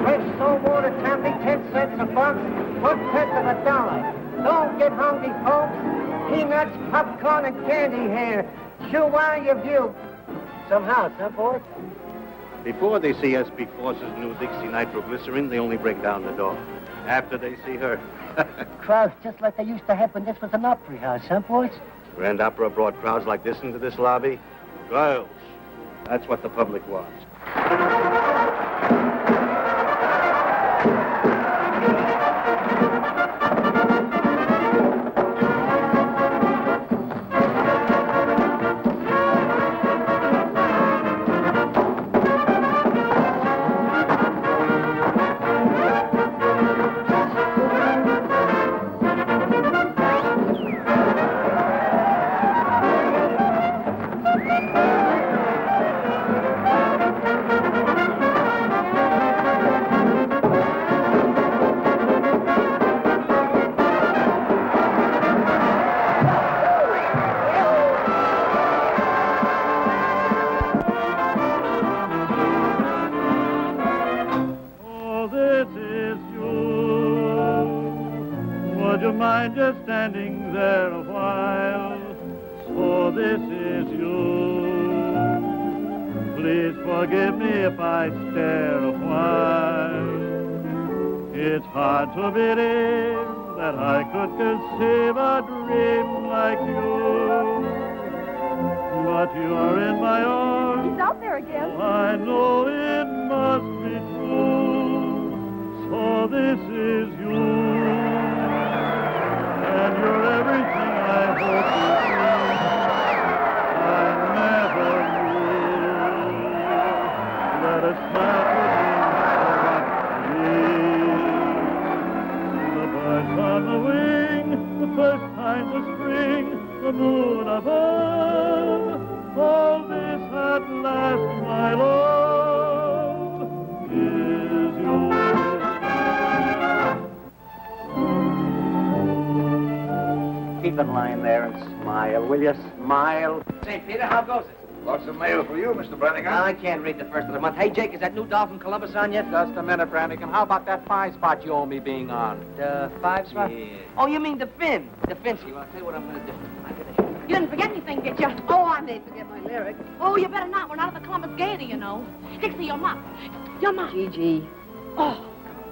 Fresh salt water taffy, 10 cents a box, 1/10 of a dollar. Don't get hungry, folks. Peanuts, popcorn, and candy here. Chew while you view. Some house, huh, boys? Before they see SB Force's new Dixie nitroglycerin, they only break down the door. After they see her. Crowds just like they used to have when this was an opera house, huh, boys? Grand Opera brought crowds like this into this lobby. Girls. That's what the public wants. Just standing there a while, so this is you. Please forgive me if I stare a while. It's hard to believe that I could conceive a dream like you. But you're in my arms. He's out there again. So I know it must be true. So this is you. And you're everything I hope to be. I never knew that a smile could mean so much to me. The birds on the wing, the first signs of spring, the moon above, all this at last, my love, is yours. Keep it lying there and smile, will you? Smile. St. Peter, how goes it? Lots of mail for you, Mr. Brannigan. I can't read the first of the month. Hey, Jake, is that new doll from Columbus on yet? Just a minute, Brannigan. How about that 5 spot you owe me being on? The 5 spot? Yeah. Oh, you mean the Finn? The Finsky. Well, I'll tell you what I'm going to do. You didn't forget anything, did you? Oh, I may forget my lyrics. Oh, you better not. We're not at the Columbus Gaiety, you know. Dixie, your mom. Your mom. Gigi. Oh,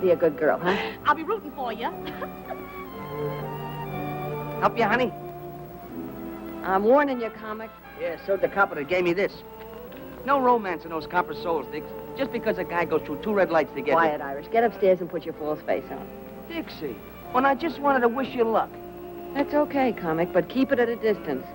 Be a good girl, huh? I'll be rooting for you. Help you, honey? I'm warning you, comic. Yeah, so the copper that gave me this. No romance in those copper souls, Dix. Just because a guy goes through 2 red lights to get Quiet, Irish. Get upstairs and put your false face on. Dixie, when I just wanted to wish you luck. That's okay, comic, but keep it at a distance.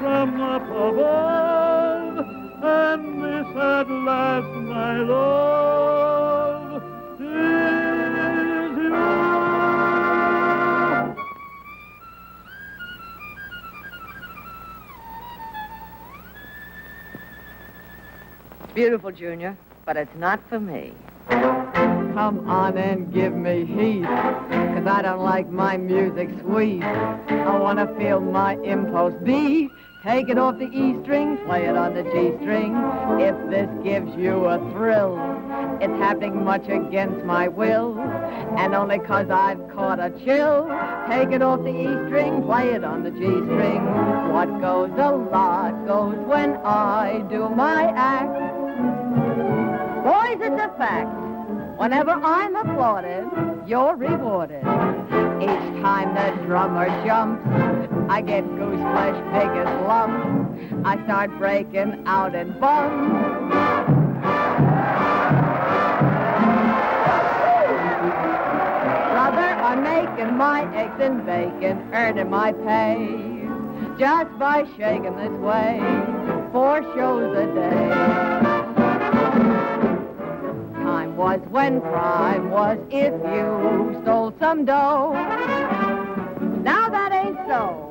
From up above, and this at last, my love, is you. Beautiful, Junior, but it's not for me. Come on and give me heat, 'cause I don't like my music sweet. I want to feel my impulse beat. Take it off the E string, play it on the G string. If this gives you a thrill, it's happening much against my will, and only 'cause I've caught a chill. Take it off the E string, play it on the G string. What goes a lot goes when I do my act. Boys, it's a fact. Whenever I'm applauded, you're rewarded. Each time the drummer jumps, I get goose flesh big as lumps. I start breaking out in bumps. Brother, I'm making my eggs and bacon, earning my pay, just by shaking this way, 4 shows a day. Time was when crime was if you stole some dough. Now that ain't so,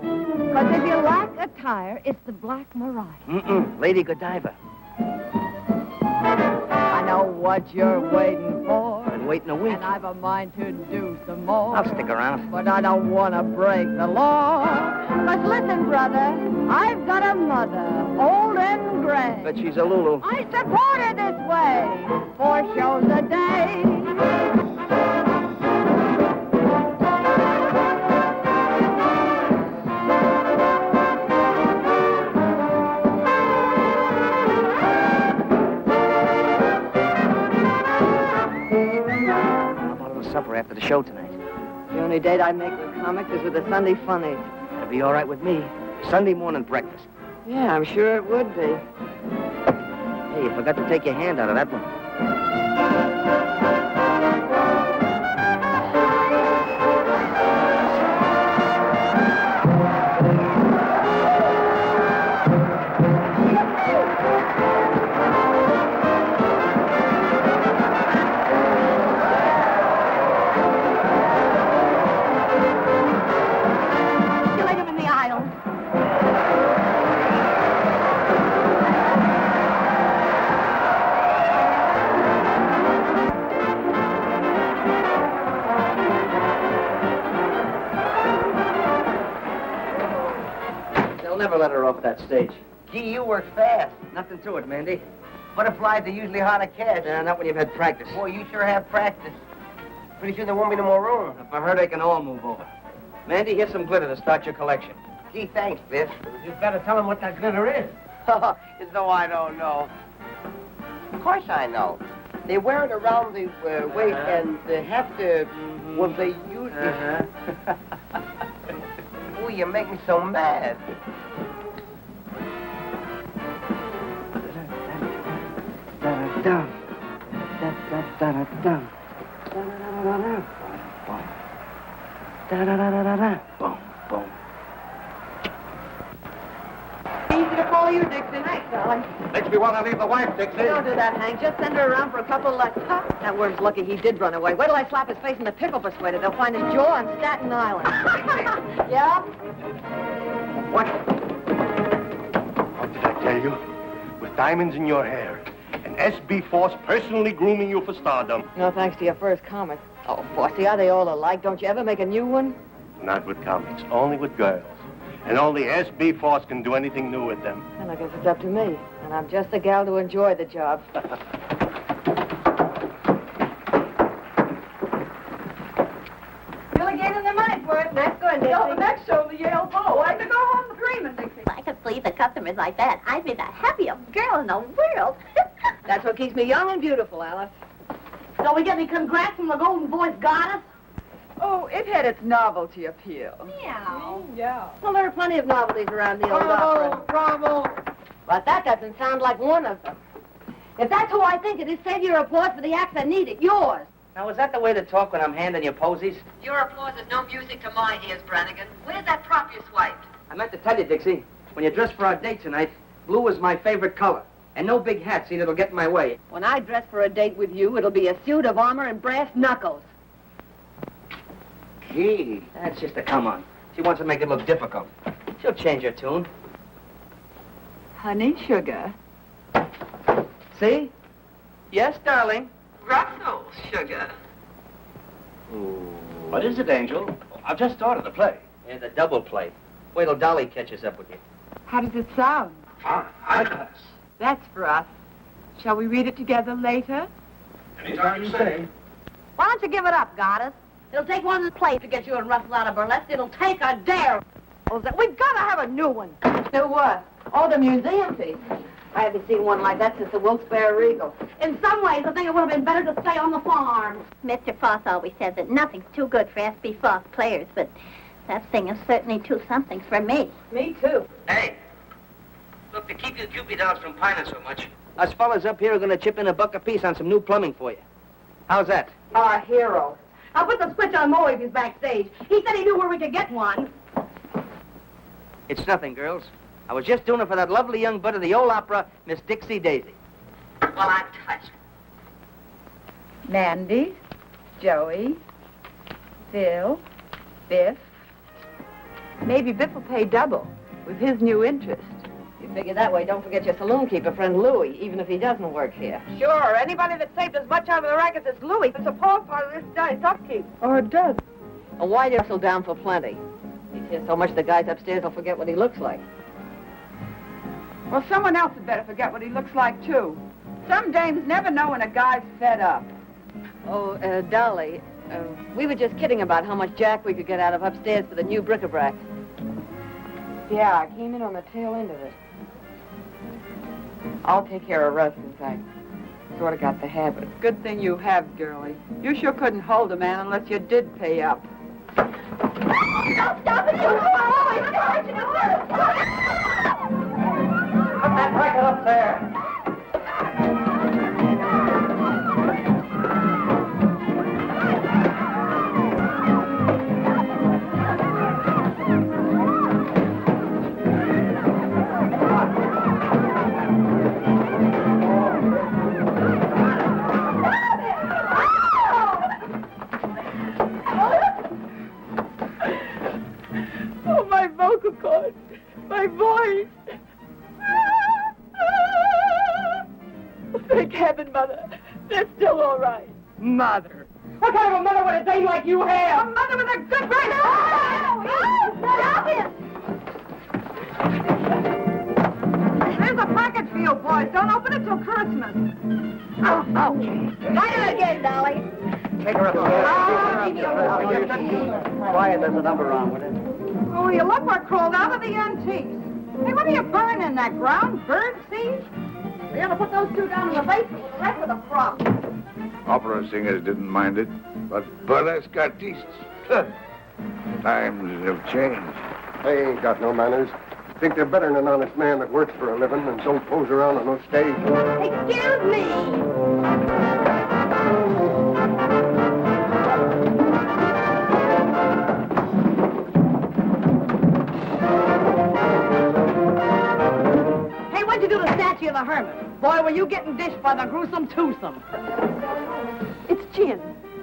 'cause if you lack attire, it's the Black Mariah. Lady Godiva. I know what you're waiting for. can wait in a week. And I've a mind to do some more. I'll stick around. But I don't want to break the law. But listen, brother, I've got a mother, old and gray. But she's a Lulu. I support her this way, 4 shows a day. Supper after the show tonight. The only date I make with comics is with the Sunday funnies. That'll be all right with me. Sunday morning breakfast. Yeah, I'm sure it would be. Hey, you forgot to take your hand out of that one. Never let her off that stage. Gee, you work fast. Nothing to it, Mandy. Butterflies are usually hard to catch. Not when you've had practice. Boy, you sure have practice. Pretty soon there won't be no more room. If I heard, they can all move over. Mandy, here's some glitter to start your collection. Gee, thanks, Biff. You've got to tell him what that glitter is. As though I don't know. Of course I know. They wear it around the waist and they have to, well, they use it. Ooh, you make me so mad. Boom, boom. Easy to follow you, Dixie. Thanks, darling. Makes me want to leave the wife, Dixie. Don't do that, Hank. Just send her around for a couple of lessons. That worm's lucky he did run away. Wait till I slap his face in the pickle persuader. They'll find his jaw on Staten Island. Yeah? What? What did I tell you? With diamonds in your hair. And S.B. Force personally grooming you for stardom. No thanks to your first comic. Oh, Bossy, are they all alike? Don't you ever make a new one? Not with comics, only with girls. And only S.B. Force can do anything new with them. Then I guess it's up to me. And I'm just the gal to enjoy the job. Really gaining the money for it. That's good, Dixie. The next show, the Yale Bowl. I could go home dreaming, Dixie. If I could please the customers like that, I'd be the happiest girl in the world. That's what keeps me young and beautiful, Alice. So we get any congrats from the Golden Voice Goddess? Oh, it had its novelty appeal. Meow. Yeah. Well, there are plenty of novelties around the old opera. Bravo! But that doesn't sound like one of them. If that's who I think it is, save your applause for the acts that need it. Yours. Now, is that the way to talk when I'm handing you posies? Your applause is no music to my ears, Brannigan. Where's that prop you swiped? I meant to tell you, Dixie, when you dress for our date tonight, blue is my favorite color. And no big hat, see, that'll get in my way. When I dress for a date with you, it'll be a suit of armor and brass knuckles. Gee, that's just a come on. She wants to make it look difficult. She'll change her tune. Honey, sugar. See? Yes, darling. Russell, sugar. What is it, Angel? I've just started the play. Yeah, the double play. Wait till Dolly catches up with you. How does it sound? High class. That's for us. Shall we read it together later? Anytime you say. Why don't you give it up, Goddess? It'll take one of the plays to get you and Russell out of burlesque. It'll take a dare. We've got to have a new one. New what? Oh, the museum piece. I haven't seen one like that since the Wilkes-Barre Regal. In some ways, I think it would have been better to stay on the farm. Mr. Foss always says that nothing's too good for S.B. Foss players, but that thing is certainly too something for me. Me, too. Hey, look, to keep you Cupid dolls from pining so much, us fellas up here are going to chip in $1 apiece on some new plumbing for you. How's that? Our hero. I'll put the switch on Moe if he's backstage. He said he knew where we could get one. It's nothing, girls. I was just doing it for that lovely young bud of the old opera, Miss Dixie Daisy. Well, I'm touched. Mandy, Joey, Bill, Biff. Maybe Biff will pay double with his new interest You figure that way, don't forget your saloon keeper friend Louie, even if he doesn't work here. Sure, anybody that saved as much out of the racket as Louis is a poor part of this guy's upkeep. Or it does. And why do you hustle down for plenty? He's here so much the guys upstairs will forget what he looks like. Well, someone else had better forget what he looks like, too. Some dames never know when a guy's fed up. Oh, Dolly, we were just kidding about how much jack we could get out of upstairs for the new bric-a-brac. Yeah, I came in on the tail end of it. I'll take care of Russ since I sort of got the habit. Good thing you have, girlie. You sure couldn't hold a man unless you did pay up. Don't stop it! Oh, it's going to Put that racket up there. Oh, my vocal cords. My voice. Thank heaven, Mother. They're still all right. Mother. What kind of a mother would a dame like you have? A mother with a good brain. Stop it! There's a package for you, boys. Don't open it till Christmas. Oh, try it again, Dolly. Take her up. Quiet, there's a number wrong with it. Oh, you look what crawled out of the antiques. Hey, what are you burning in that ground? Bird seed? We ought to put those two down in the basement with the rest of the crop. Opera singers didn't mind it, but burlesque artists, times have changed. They ain't got no manners. Think they're better than an honest man that works for a living and don't pose around on no stage. Excuse me. Hey, what'd you do to the statue of the hermit? Boy, were you getting dished by the gruesome twosome. It's gin.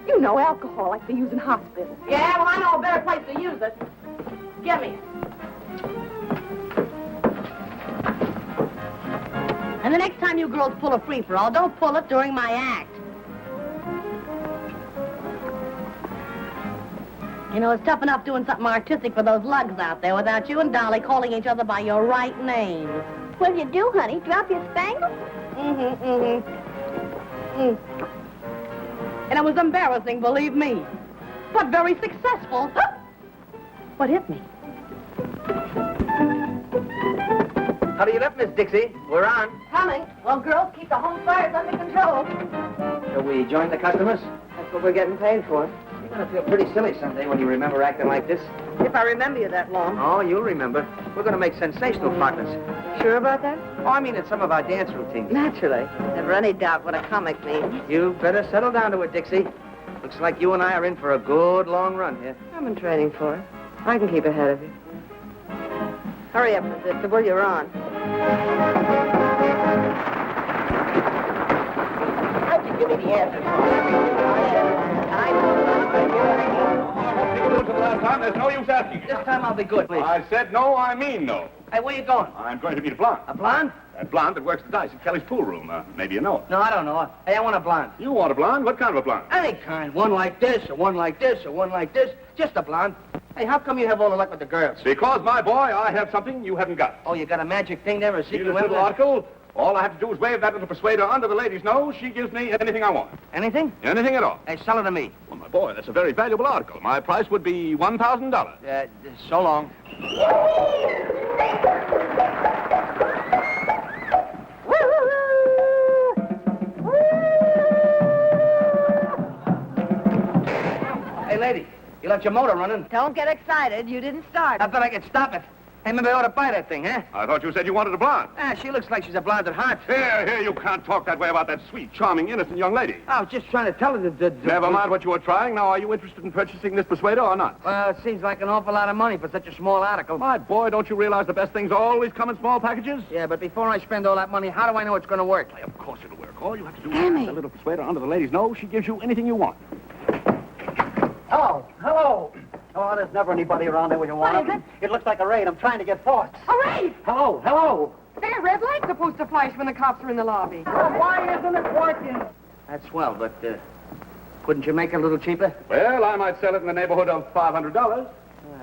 You know, alcohol like they use in hospitals. Yeah, well, I know a better place to use it. Give me it. And the next time you girls pull a free-for-all, don't pull it during my act. You know, it's tough enough doing something artistic for those lugs out there without you and Dolly calling each other by your right name. What'll you do, honey? Drop your spangles? And it was embarrassing, believe me. But very successful. What hit me? How do you look, Miss Dixie? We're on. Coming. Well, girls, keep the home fires under control. Shall we join the customers? That's what we're getting paid for. You're going to feel pretty silly someday when you remember acting like this. If I remember you that long. Oh, you'll remember. We're going to make sensational partners. Sure about that? Oh, I mean in some of our dance routines. Naturally. Never any doubt what a comic means. You better settle down to it, Dixie. Looks like you and I are in for a good long run here. I've been training for it. I can keep ahead of you. Hurry up, sister. Well, you're on. How'd you give me the answer? Last time, there's no use asking. This time I'll be good, please. I said no, I mean no. Hey, where you going? I'm going to meet a blonde. A blonde? That blonde that works the dice at Kelly's pool room. Maybe you know her. No, I don't know her. Hey, I want a blonde. You want a blonde? What kind of a blonde? Any kind. One like this, or one like this, or one like this. Just a blonde. Hey, how come you have all the luck with the girls? Because, my boy, I have something you haven't got. Oh, you got a magic thing there, a See secret this weapon? little article? All I have to do is wave that little persuader under the lady's nose. She gives me anything I want. Anything? Anything at all. Hey, sell it to me. Well, my boy, that's a very valuable article. My price would be $1,000. So long. Hey, lady, you left your motor running. Don't get excited. You didn't start. I bet I could stop it. Hey, maybe I ought to buy that thing, huh? I thought you said you wanted a blonde. Ah, she looks like she's a blonde at heart. Here, you can't talk that way about that sweet, charming, innocent young lady. I was just trying to tell her that... Never mind what you were trying. Now, are you interested in purchasing this persuader or not? Well, it seems like an awful lot of money for such a small article. My boy, don't you realize the best things always come in small packages? Yeah, but before I spend all that money, how do I know it's going to work? Why, of course it'll work. All you have to do is put the little persuader under the lady's nose. She gives you anything you want. Hello, hello. Oh, there's never anybody around there when you want What is them. It looks like a raid. I'm trying to get forced. A raid! Hello, hello. Say, a red light's supposed to flash when the cops are in the lobby. Well, why isn't it working? That's swell, but couldn't you make it a little cheaper? Well, I might sell it in the neighborhood of $500.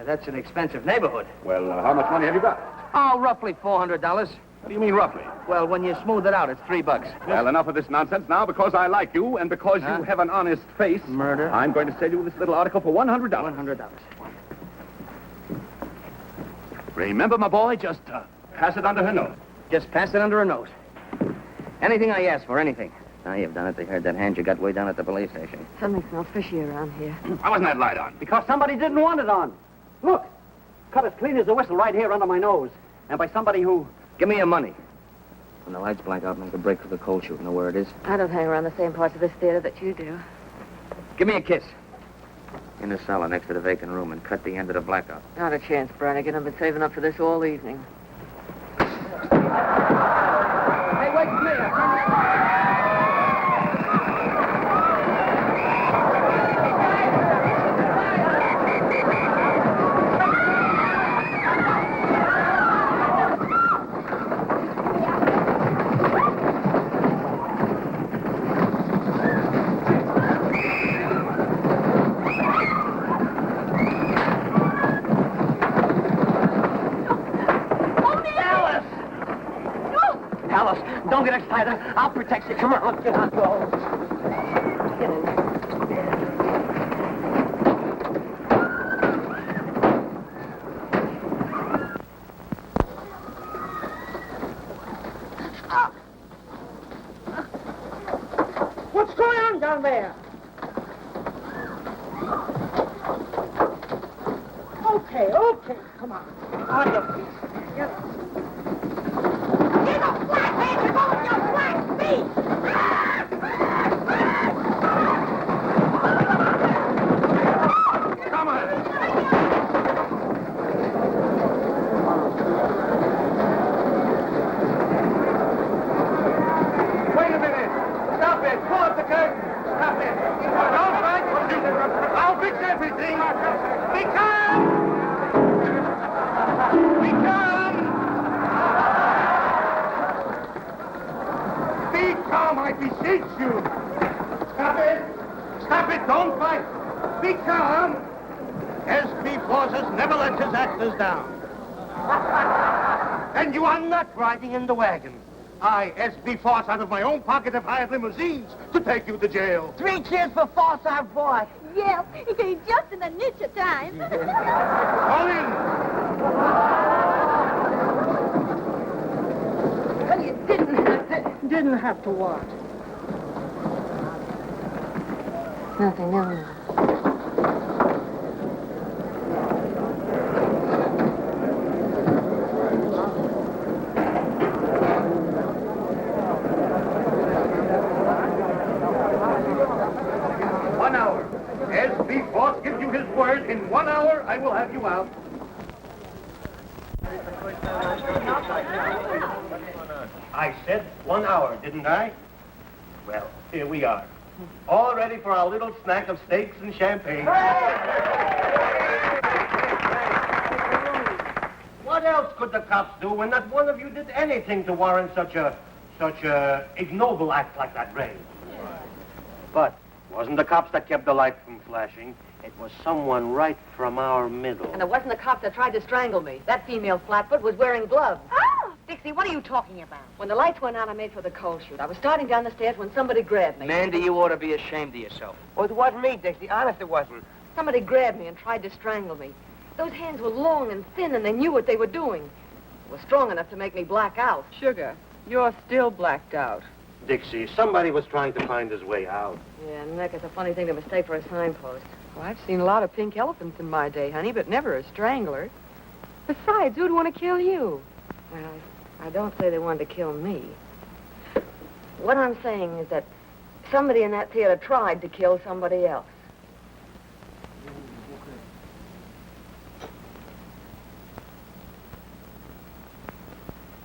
That's an expensive neighborhood. Well, how much money have you got? Oh, roughly $400. What do you mean, roughly? Well, when you smooth it out, it's $3. Well, enough of this nonsense now, because I like you, and because you have an honest face. Murder? I'm going to sell you this little article for $100. $100. Remember, my boy, just pass it under her nose. Just pass it under a note. Anything I ask for, anything. Now you've done it. They heard that hand you got way down at the police station. Something smells fishy around here. Why wasn't that light on? Because somebody didn't want it on. Look, cut as clean as a whistle right here under my nose. And by somebody who... Give me your money. When the lights blank out, make a break for the cold shoot. Know where it is? I don't hang around the same parts of this theater that you do. Give me a kiss. In the cellar next to the vacant room and cut the end of the blackout. Not a chance, Brannigan. I've been saving up for this all evening. Hey, wait for me. Don't get excited. I'll protect you. Come on, let's get on. Go. Get in there. What's going on down there? Okay. Come on. On your feet. Get up. Get up, flathead! You're going to black feet! Come on! Wait a minute. Stop it. Pull up the curtain. Stop it. Don't fight. I'll fix everything. Be calm. Be calm. Be calm, I beseech you. Stop it. Stop it. Don't fight. Be calm. S.P. Forces never lets his actors down. And you are not riding in the wagon. I, S.B. Force, out of my own pocket, have hired limousines to take you to jail. 3 cheers for Force, our boy. Yes, he came just in the niche of time. Call in. Well, you didn't have to what? Nothing, no. 1 hour. S.B. Force gives you his word. In 1 hour, I will have you out. I said 1 hour, didn't I? Well, here we are. All ready for our little snack of steaks and champagne. What else could the cops do when not one of you did anything to warrant such a ignoble act like that raid? But it wasn't the cops that kept the light from flashing. It was someone right from our middle. And it wasn't the cop that tried to strangle me. That female flatfoot was wearing gloves. Oh, Dixie, what are you talking about? When the lights went out, I made for the cold chute. I was starting down the stairs when somebody grabbed me. Mandy, you ought to be ashamed of yourself. Well, it wasn't me, Dixie. Honest, it wasn't. Somebody grabbed me and tried to strangle me. Those hands were long and thin, and they knew what they were doing. It was strong enough to make me black out. Sugar, you're still blacked out. Dixie, somebody was trying to find his way out. Yeah, Nick, it's a funny thing to mistake for a signpost. Well, I've seen a lot of pink elephants in my day, honey, but never a strangler. Besides, who'd want to kill you? Well, I don't say they wanted to kill me. What I'm saying is that somebody in that theater tried to kill somebody else.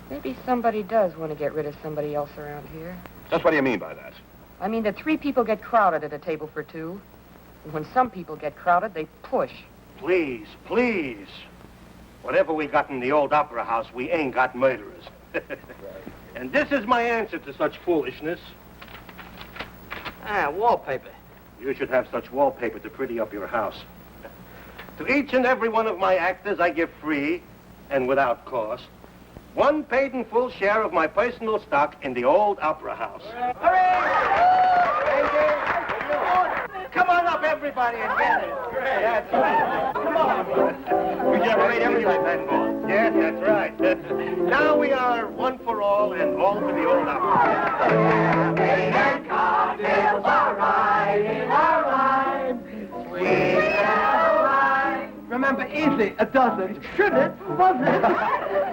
Maybe somebody does want to get rid of somebody else around here. Just what do you mean by that? I mean that 3 people get crowded at a table for 2. And when some people get crowded, they push. Please, please. Whatever we got in the old opera house, we ain't got murderers. And this is my answer to such foolishness. Wallpaper. You should have such wallpaper to pretty up your house. To each and every one of my actors, I give free, and without cost, one paid in full share of my personal stock in the old opera house. Come on up, everybody, and get it. That's right. Come on. We get paid everything, then, boss. Yes, that's right. Now we are one for all and all for the old opera. Champagne and cocktails are riding, all right. Sweet and wine. Remember, easy, a dozen. Should it, was it?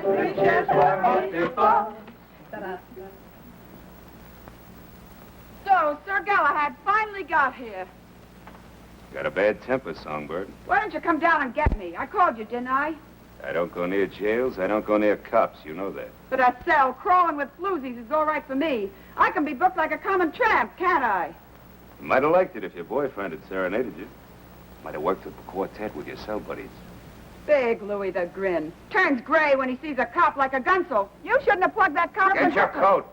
Riches were most before. So, Sir Galahad finally got here. Got a bad temper, Songbird. Why don't you come down and get me? I called you, didn't I? I don't go near jails. I don't go near cops. You know that. But a cell crawling with floozies is all right for me. I can be booked like a common tramp, can't I? You might have liked it if your boyfriend had serenaded you. Might have worked up a quartet with your cell buddies. Big Louis the Grin. Turns gray when he sees a cop like a gunsel. You shouldn't have plugged that cop. Get your coat.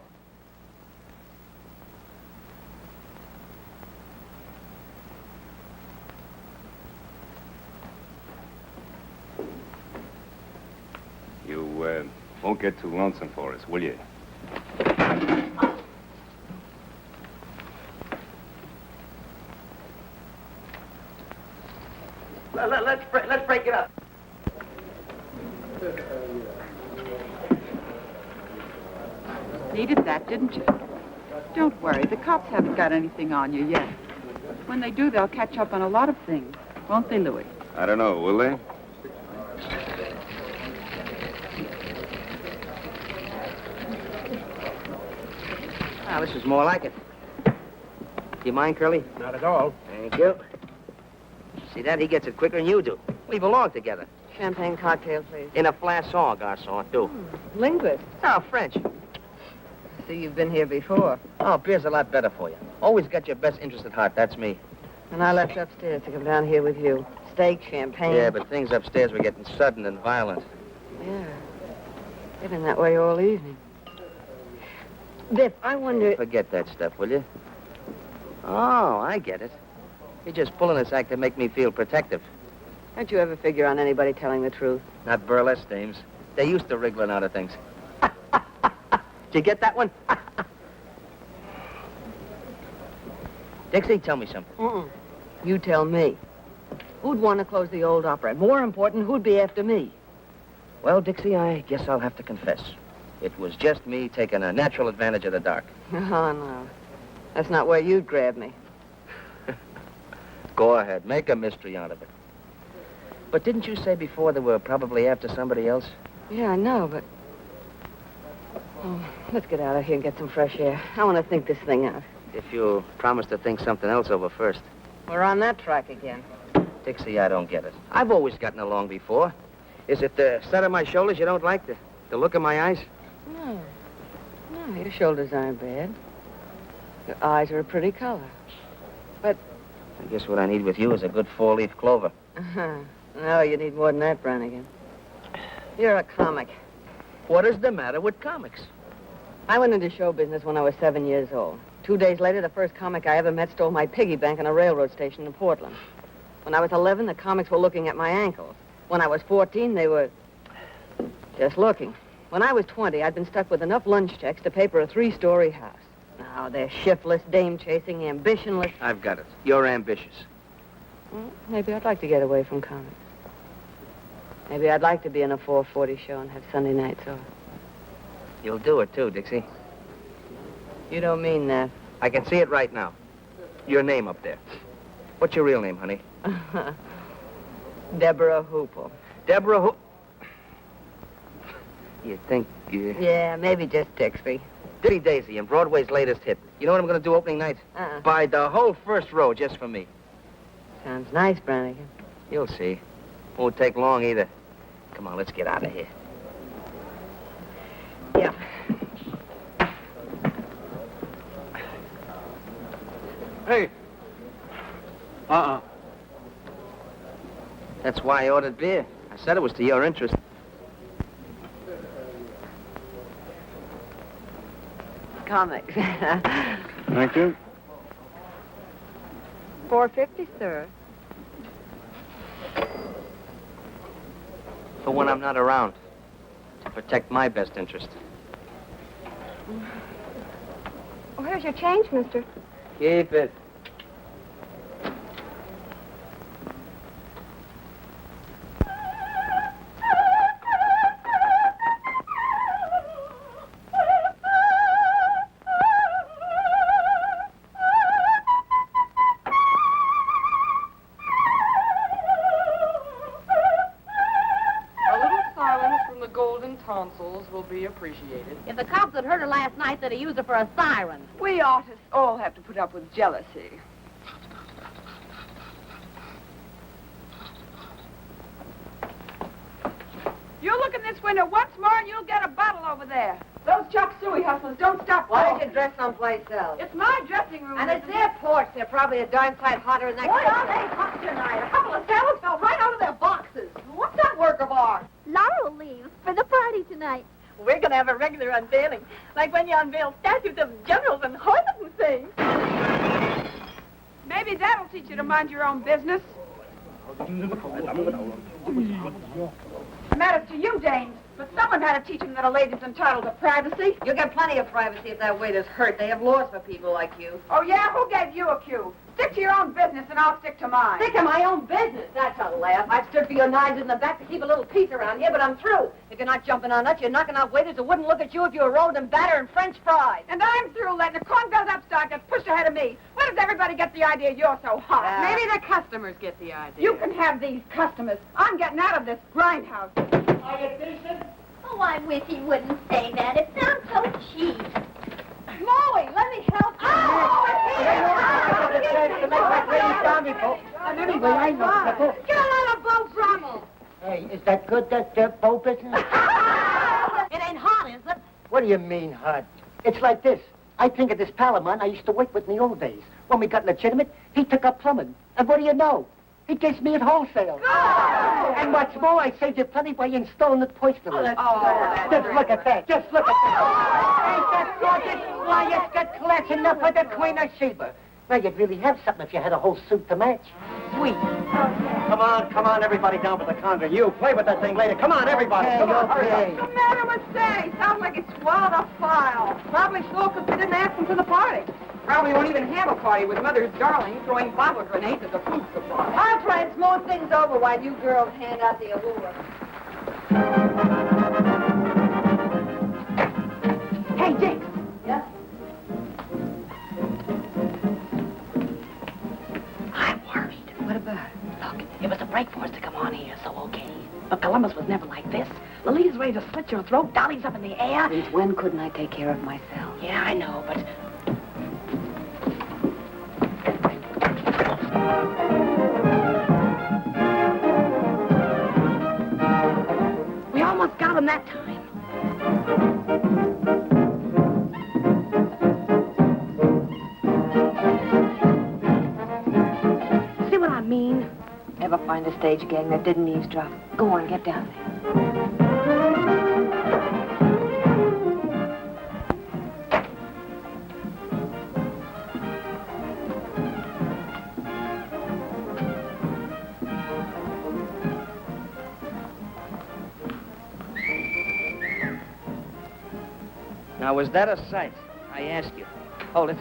You won't get too lonesome for us, will you? Let's break it up. Needed that, didn't you? Don't worry, the cops haven't got anything on you yet. When they do, they'll catch up on a lot of things. Won't they, Louis? I don't know, will they? Ah, this is more like it. Do you mind, Curly? Not at all. Thank you. See that? He gets it quicker than you do. We belong together. Champagne cocktail, please. In a flasson, garçon, too. Linguist. Oh, French. So you've been here before. Oh, beer's a lot better for you. Always got your best interest at heart. That's me. And I left upstairs to come down here with you. Steak, champagne. Yeah, but things upstairs were getting sudden and violent. Yeah. It's been that way all evening. Biff, I wonder... Forget that stuff, will you? Oh, I get it. You're just pulling this act to make me feel protective. Don't you ever figure on anybody telling the truth? Not burlesque dames. They're used to wriggling out of things. Did you get that one? Dixie, tell me something. You tell me. Who'd want to close the old opera? And more important, who'd be after me? Well, Dixie, I guess I'll have to confess. It was just me taking a natural advantage of the dark. Oh, no. That's not where you'd grab me. Go ahead. Make a mystery out of it. But didn't you say before they were probably after somebody else? Yeah, I know, but... Oh, let's get out of here and get some fresh air. I want to think this thing out. If you'll promise to think something else over first. We're on that track again. Dixie, I don't get it. I've always gotten along before. Is it the set of my shoulders you don't like? The look of my eyes? No. No, your shoulders aren't bad. Your eyes are a pretty color. But... I guess what I need with you is a good four-leaf clover. No, you need more than that, Brannigan. You're a comic. What is the matter with comics? I went into show business when I was 7 years old. 2 days later, the first comic I ever met stole my piggy bank on a railroad station in Portland. When I was 11, the comics were looking at my ankles. When I was 14, they were just looking. When I was 20, I'd been stuck with enough lunch checks to pay for a 3-story house. Now, they're shiftless, dame-chasing, ambitionless. I've got it. You're ambitious. Well, maybe I'd like to get away from comics. Maybe I'd like to be in a 4:40 show and have Sunday nights off. You'll do it, too, Dixie. You don't mean that. I can see it right now. Your name up there. What's your real name, honey? Deborah Hoople. Deborah Hoople. You think... Yeah, maybe just Dixie. Dixie Daisy and Broadway's latest hit. You know what I'm going to do opening night? Buy the whole first row just for me. Sounds nice, Brannigan. You'll see. Won't take long either. Come on, let's get out of here. Yeah. Hey. That's why I ordered beer. I said it was to your interest. comics. Thank you. $4.50, sir. For when I'm not around. To protect my best interest. Where's your change, mister? Keep it. Tonsils will be appreciated. If the cops had heard her last night, they'd have used her for a siren. We artists all have to put up with jealousy. You look in this window once more and you'll get a bottle over there. Those chop suey hustlers don't stop. Why don't you dress someplace else? It's my dressing room. And it's their porch. They're probably a darn sight hotter than that. What are they hot tonight? A couple of sailors fell right out of their boxes. What's that work of art? Laurel leaves for the party tonight. We're going to have a regular unveiling, like when you unveil statues of generals and horses and things. Maybe that'll teach you to mind your own business. It matters to you, James, but someone had to teach him that a lady's entitled to privacy. You get plenty of privacy if that waiter's hurt. They have laws for people like you. Oh, yeah? Who gave you a cue? Stick to your own business and I'll stick to mine. Stick to my own business. That's a laugh. I've stood for your knives in the back to keep a little peace around here, but I'm through. If you're not jumping on us, you're knocking out waiters who wouldn't look at you if you were rolled in batter and French fries. And I'm through letting a corn-filled upstart get pushed ahead of me. Where does everybody get the idea you're so hot? Maybe the customers get the idea. You can have these customers. I'm getting out of this grindhouse. Are you decent? Oh, I wish he wouldn't say that. It sounds so cheap. Molly, let me help you. And anyway, I know people. Get on a boat, Brummel. Hey, is that good, that boat business? It ain't hot, is it? What do you mean, hot? It's like this. I think of this pal of mine I used to work with in the old days. When we got legitimate, he took up plumbing. And what do you know? He gives me at wholesale. And what's more, I saved you plenty by installing the porcelain. Just look at that. Just look at that. Ain't that gorgeous? Why, it's got class enough for the Queen of Sheba. Now, you'd really have something if you had a whole suit to match. Sweet. Come on, everybody down to the counter. You play with that thing later. Come on, everybody. Come on, hurry up. What's the matter with Say? Sounds like it's swallowed a file. Probably so because we didn't ask him to the party. Probably won't even have a party with Mother's darling throwing bottle grenades at the food supply. I'll try and smooth things over while you girls hand out the award. Hey, Jinx. Yeah? I'm worried. What about? Look, it was a break for us to come on here, so okay. But Columbus was never like this. Lolita's ready to slit your throat, Dolly's up in the air. Since when couldn't I take care of myself? Yeah, I know, but... We almost got him that time. See what I mean? Ever find a stage gang that didn't eavesdrop? Go on, get down there. Now, was that a sight? I ask you. Hold it.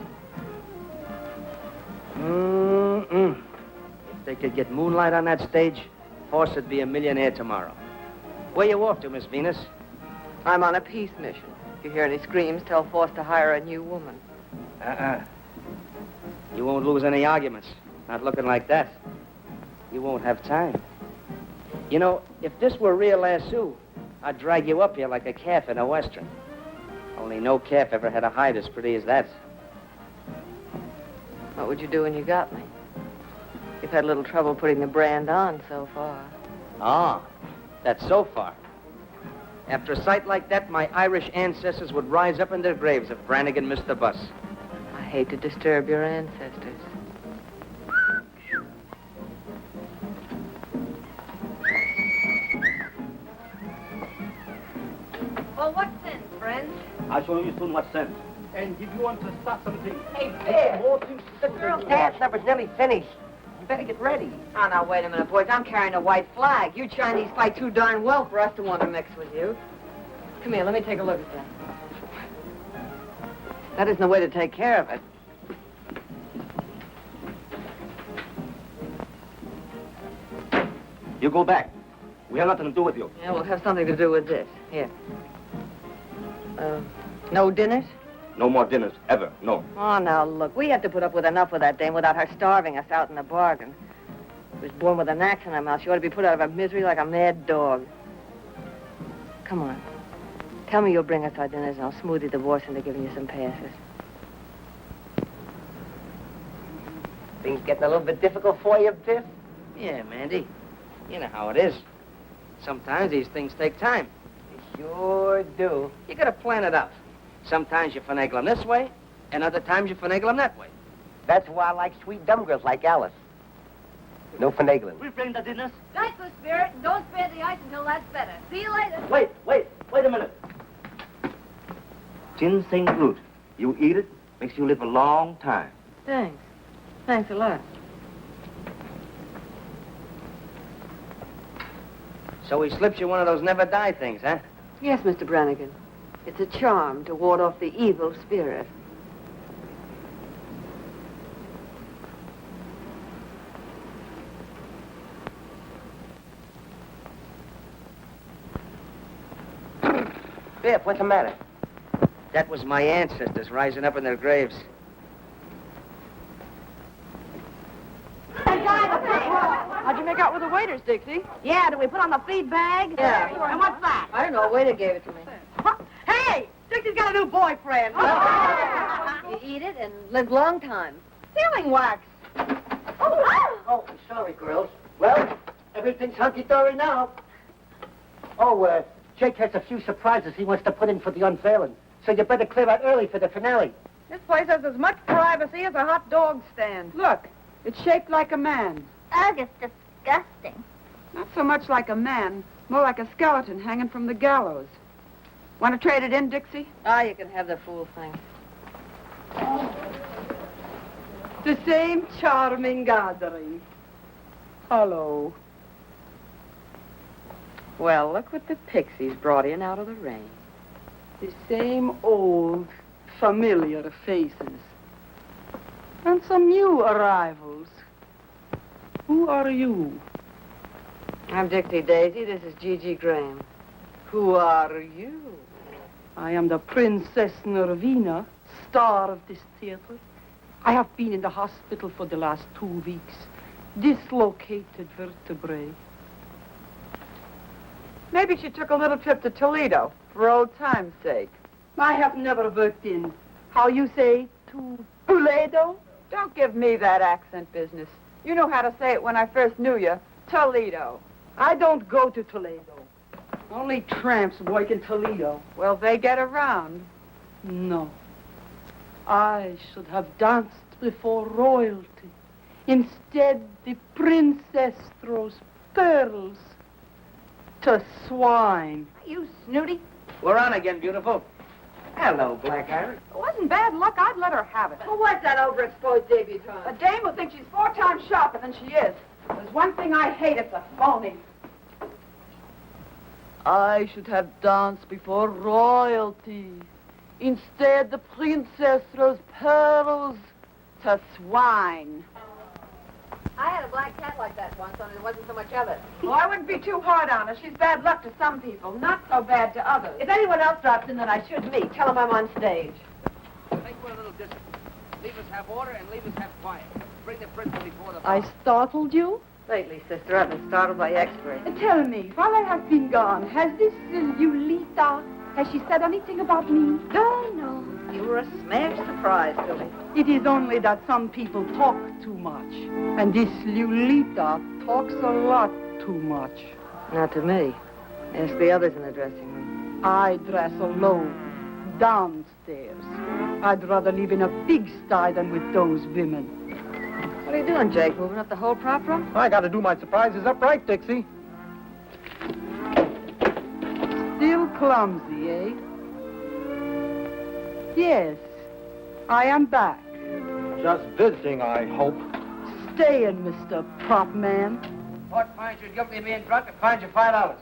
Mm-mm. If they could get moonlight on that stage, Force would be a millionaire tomorrow. Where you off to, Miss Venus? I'm on a peace mission. If you hear any screams, tell Force to hire a new woman. You won't lose any arguments. Not looking like that. You won't have time. You know, if this were real lasso, I'd drag you up here like a calf in a western. Only no calf ever had a hide as pretty as that. What would you do when you got me? You've had a little trouble putting the brand on so far. Ah, that's so far. After a sight like that, my Irish ancestors would rise up in their graves if Brannigan missed the bus. I hate to disturb your ancestors. Well, what sense, friends? I show you too much sense. and give you one to start something. Hey, Dad, the girl's dance number's nearly finished. You better get ready. Oh, now, wait a minute, boys. I'm carrying a white flag. You Chinese fight too darn well for us to want to mix with you. Come here, let me take a look at that. That isn't the way to take care of it. You go back. We have nothing to do with you. Yeah, we'll have something to do with this. Here. No dinners? No more dinners, ever. No. Oh, now, look, we have to put up with enough with that dame without her starving us out in the bargain. She was born with an axe in her mouth. She ought to be put out of her misery like a mad dog. Come on. Tell me you'll bring us our dinners, and I'll smooth your divorce into giving you some passes. Things getting a little bit difficult for you, Biff? Yeah, Mandy. You know how it is. Sometimes these things take time. They sure do. You gotta plan it out. Sometimes you finagle them this way, and other times you finagle them that way. That's why I like sweet dumb girls like Alice. No finagling. We bring the dinners. Nice the spirit, and don't spare the ice until that's better. See you later. Wait a minute. Ginseng root. You eat it, makes you live a long time. Thanks. Thanks a lot. So he slips you one of those never die things, huh? Yes, Mr. Brannigan. It's a charm to ward off the evil spirit. Biff, what's the matter? That was my ancestors rising up in their graves. How'd you make out with the waiters, Dixie? Yeah, do we put on the feed bag? Yeah. And what's that? I don't know. A waiter gave it to me. Hey, Dixie's got a new boyfriend. You eat it and live long time. Sealing wax. Oh, sorry, girls. Well, everything's hunky-dory now. Oh, Jake has a few surprises he wants to put in for the unveiling. So you better clear out early for the finale. This place has as much privacy as a hot dog stand. Look, it's shaped like a man. Ugh, it's disgusting. Not so much like a man, more like a skeleton hanging from the gallows. Want to trade it in, Dixie? Ah, you can have the fool thing. The same charming gathering. Hello. Well, look what the pixies brought in out of the rain. The same old, familiar faces. And some new arrivals. Who are you? I'm Dixie Daisy. This is Gigi Graham. Who are you? I am the Princess Nervina, star of this theater. I have been in the hospital for the last 2 weeks. Dislocated vertebrae. Maybe she took a little trip to Toledo for old time's sake. I have never worked in, how you say, Toledo? Don't give me that accent business. You know how to say it when I first knew you. Toledo. I don't go to Toledo. Only tramps work in Toledo. Well, they get around. No. I should have danced before royalty. Instead, the princess throws pearls to swine. You snooty. We're on again, beautiful. Hello, Black Iris. It wasn't bad luck. I'd let her have it. Who was that overexposed debutante? A dame who thinks she's 4 times sharper than she is. There's one thing I hate, it's a phony. I should have danced before royalty. Instead, the princess throws pearls to swine. I had a black cat like that once, only there wasn't so much of it. Well, I wouldn't be too hard on her. She's bad luck to some people, not so bad to others. If anyone else drops in that I should meet, tell them I'm on stage. Make for a little distance. Leave us have order and leave us have quiet. Bring the prisoner before the bar. I startled you? Lately, sister, I've been startled by experts. Tell me, while I have been gone, has this Lulita, has she said anything about me? No, no. You were a smash surprise to me. It is only that some people talk too much. And this Lulita talks a lot too much. Not to me. Ask the others in the dressing room. I dress alone, downstairs. I'd rather live in a pigsty than with those women. What are you doing, Jake? Moving up the whole prop room? I got to do my surprises upright, Dixie. Still clumsy, eh? Yes, I am back. Just visiting, I hope. Staying, Mr. Prop Man. Court finds you guilty of being drunk and fines you $5.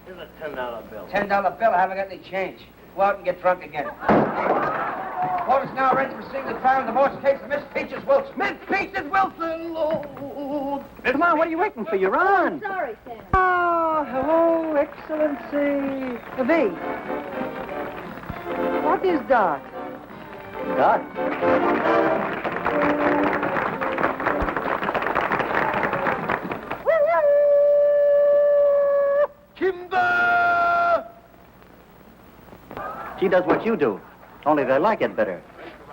Here's a $10 bill. $10 bill, I haven't got any change. Go out and get drunk again. Court is now ready to proceed with the trial in the divorce case of Miss Peaches Wilson. Miss Peaches Wilson! Oh. Come on, what are you waiting for? You're on. Sorry, Sam. Ah, hello, Excellency. V. What is that? Doc? Timber! She does what you do, only they like it better.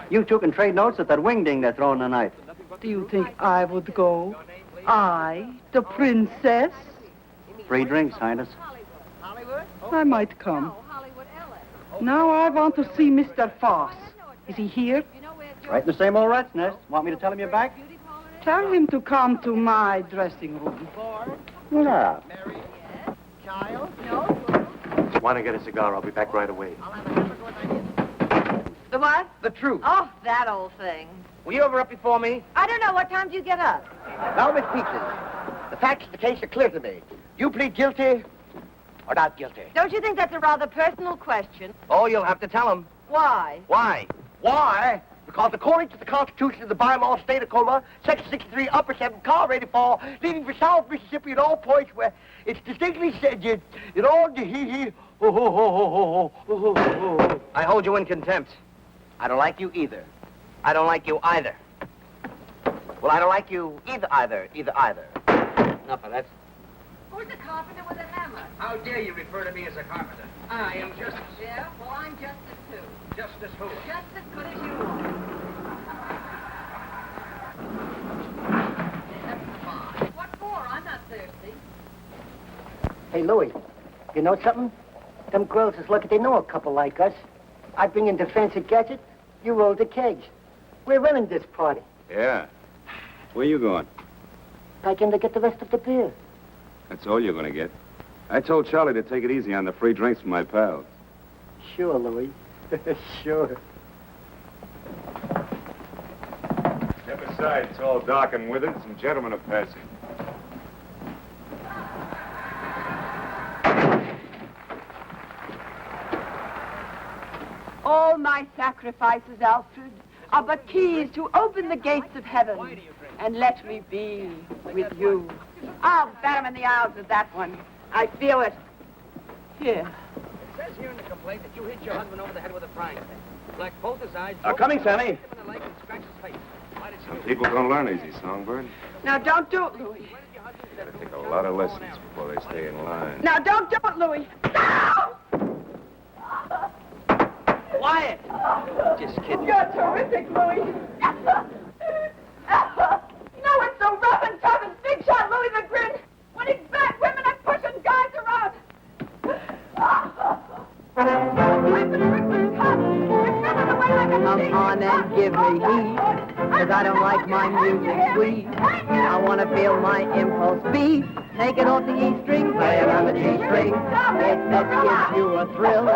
You two can trade notes at that wingding they're throwing tonight. Do you think I would go? I, the princess? Free drinks, Highness. I might come. Now I want to see Mr. Foss. Is he here? Right in the same old rat's nest. Want me to tell him you're back? Tell him to come to my dressing room. Yeah. Why not get a cigar? I'll be back right away. The what? The truth. Oh, that old thing. Were you ever up before me? I don't know. What time do you get up? Now, Miss Peaches, the facts of the case are clear to me. You plead guilty or not guilty? Don't you think that's a rather personal question? Oh, you'll have to tell him. Why? Why? Why? Because according to the Constitution of the bylaw state of Coma, Section 63, Upper 7, car ready fall, leaving for South Mississippi at all points where it's distinctly said it all I hold you in contempt. I don't like you either. I don't like you either. Well, I don't like you either. Enough of that. Who's the carpenter with a hammer? How dare you refer to me as a carpenter? I am Justice. Yeah? Well, I'm Justice, too. Justice who? Just as good as you are. What for? I'm not thirsty. Hey, Louie, you know something? Them girls is lucky they know a couple like us. I bring in the fancy gadget, you roll the kegs. We're running this party. Yeah. Where you going? Back in to get the rest of the beer. That's all you're going to get. I told Charlie to take it easy on the free drinks from my pals. Sure, Louie. Sure. Step aside, it's all dark and withered. Some gentlemen are passing. All my sacrifices, Alfred, are but keys to open the gates of heaven and let me be with you. I'll bat him in the eyes with that one. I feel it. Here. It says here in the complaint that you hit your husband over the head with a frying pan. Blacked both his eyes. Coming, Sammy. Hit him in the leg and scratched his face. Why did you... People don't learn easy, Songbird. Now, don't do it, Louis. Gotta take a lot of lessons before they stay in line. Now, don't do it, Louis. No! Quiet! Just kidding. You're terrific, Louis. No, it's so rough and tough and big shot Louis the Grin. When he's back, women are pushing guys around. Come on and give me heat, 'cause I don't like my music sweet. I want to feel my impulse beat. Take it off the E string, play it on the G string. If this gives you a thrill,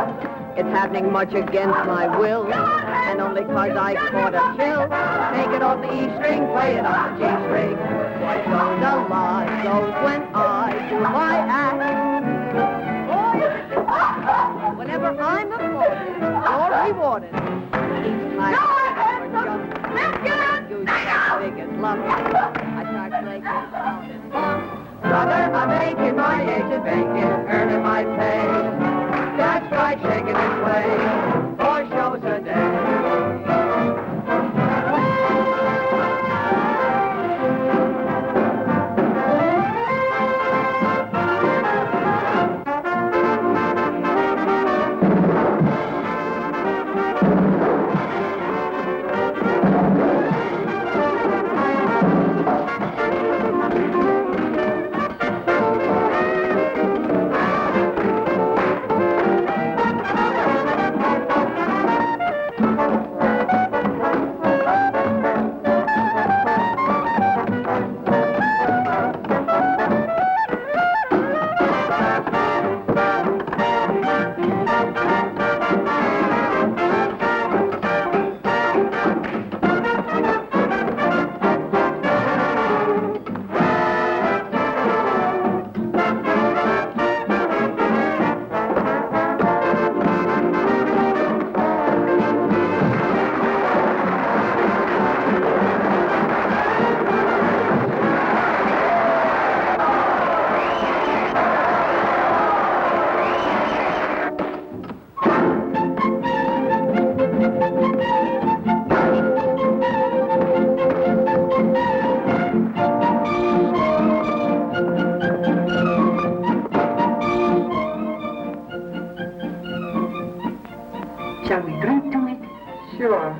it's happening much against my will, and only 'cause I caught a chill. Take it off the E string, play it on the G string. So the lie goes when I do my act. Whenever I'm applauded or rewarded, each time you just biggest luck. I start playing out and fun. Brother, I'm making my eggs and bacon, earning my pay. That's right, shaking and sway, 4 shows a day. Shall we drink to it? Sure.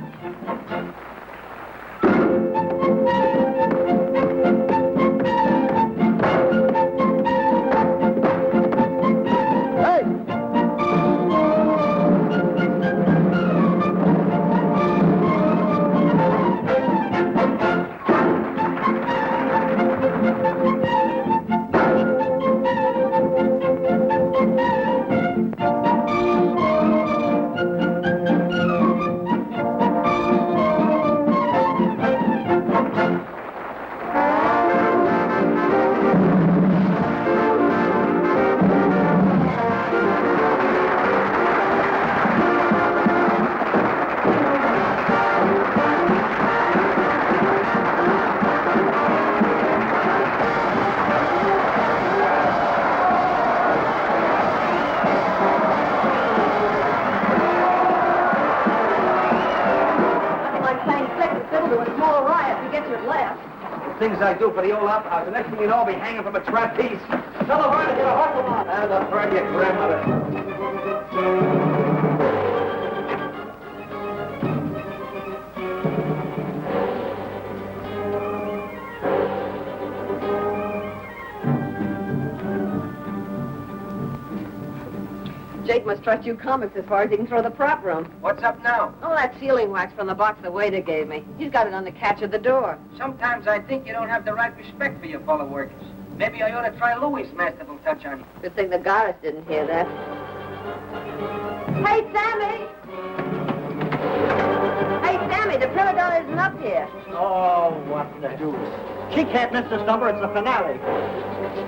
Things I do for the old opera house. The next thing you know, I'll be hanging from a trapeze. Tell the horn to get a hustle on. And I'll burn your grandmother. Jake must trust you comics as far as he can throw the prop room. What's up now? Oh, that sealing wax from the box the waiter gave me. He's got it on the catch of the door. Sometimes I think you don't have the right respect for your fellow workers. Maybe I ought to try Louis' masterful touch on you. Good thing the goddess didn't hear that. Hey, Sammy! Hey, Sammy, the prima donna isn't up here. Oh, what the deuce. She can't miss this number. It's the finale.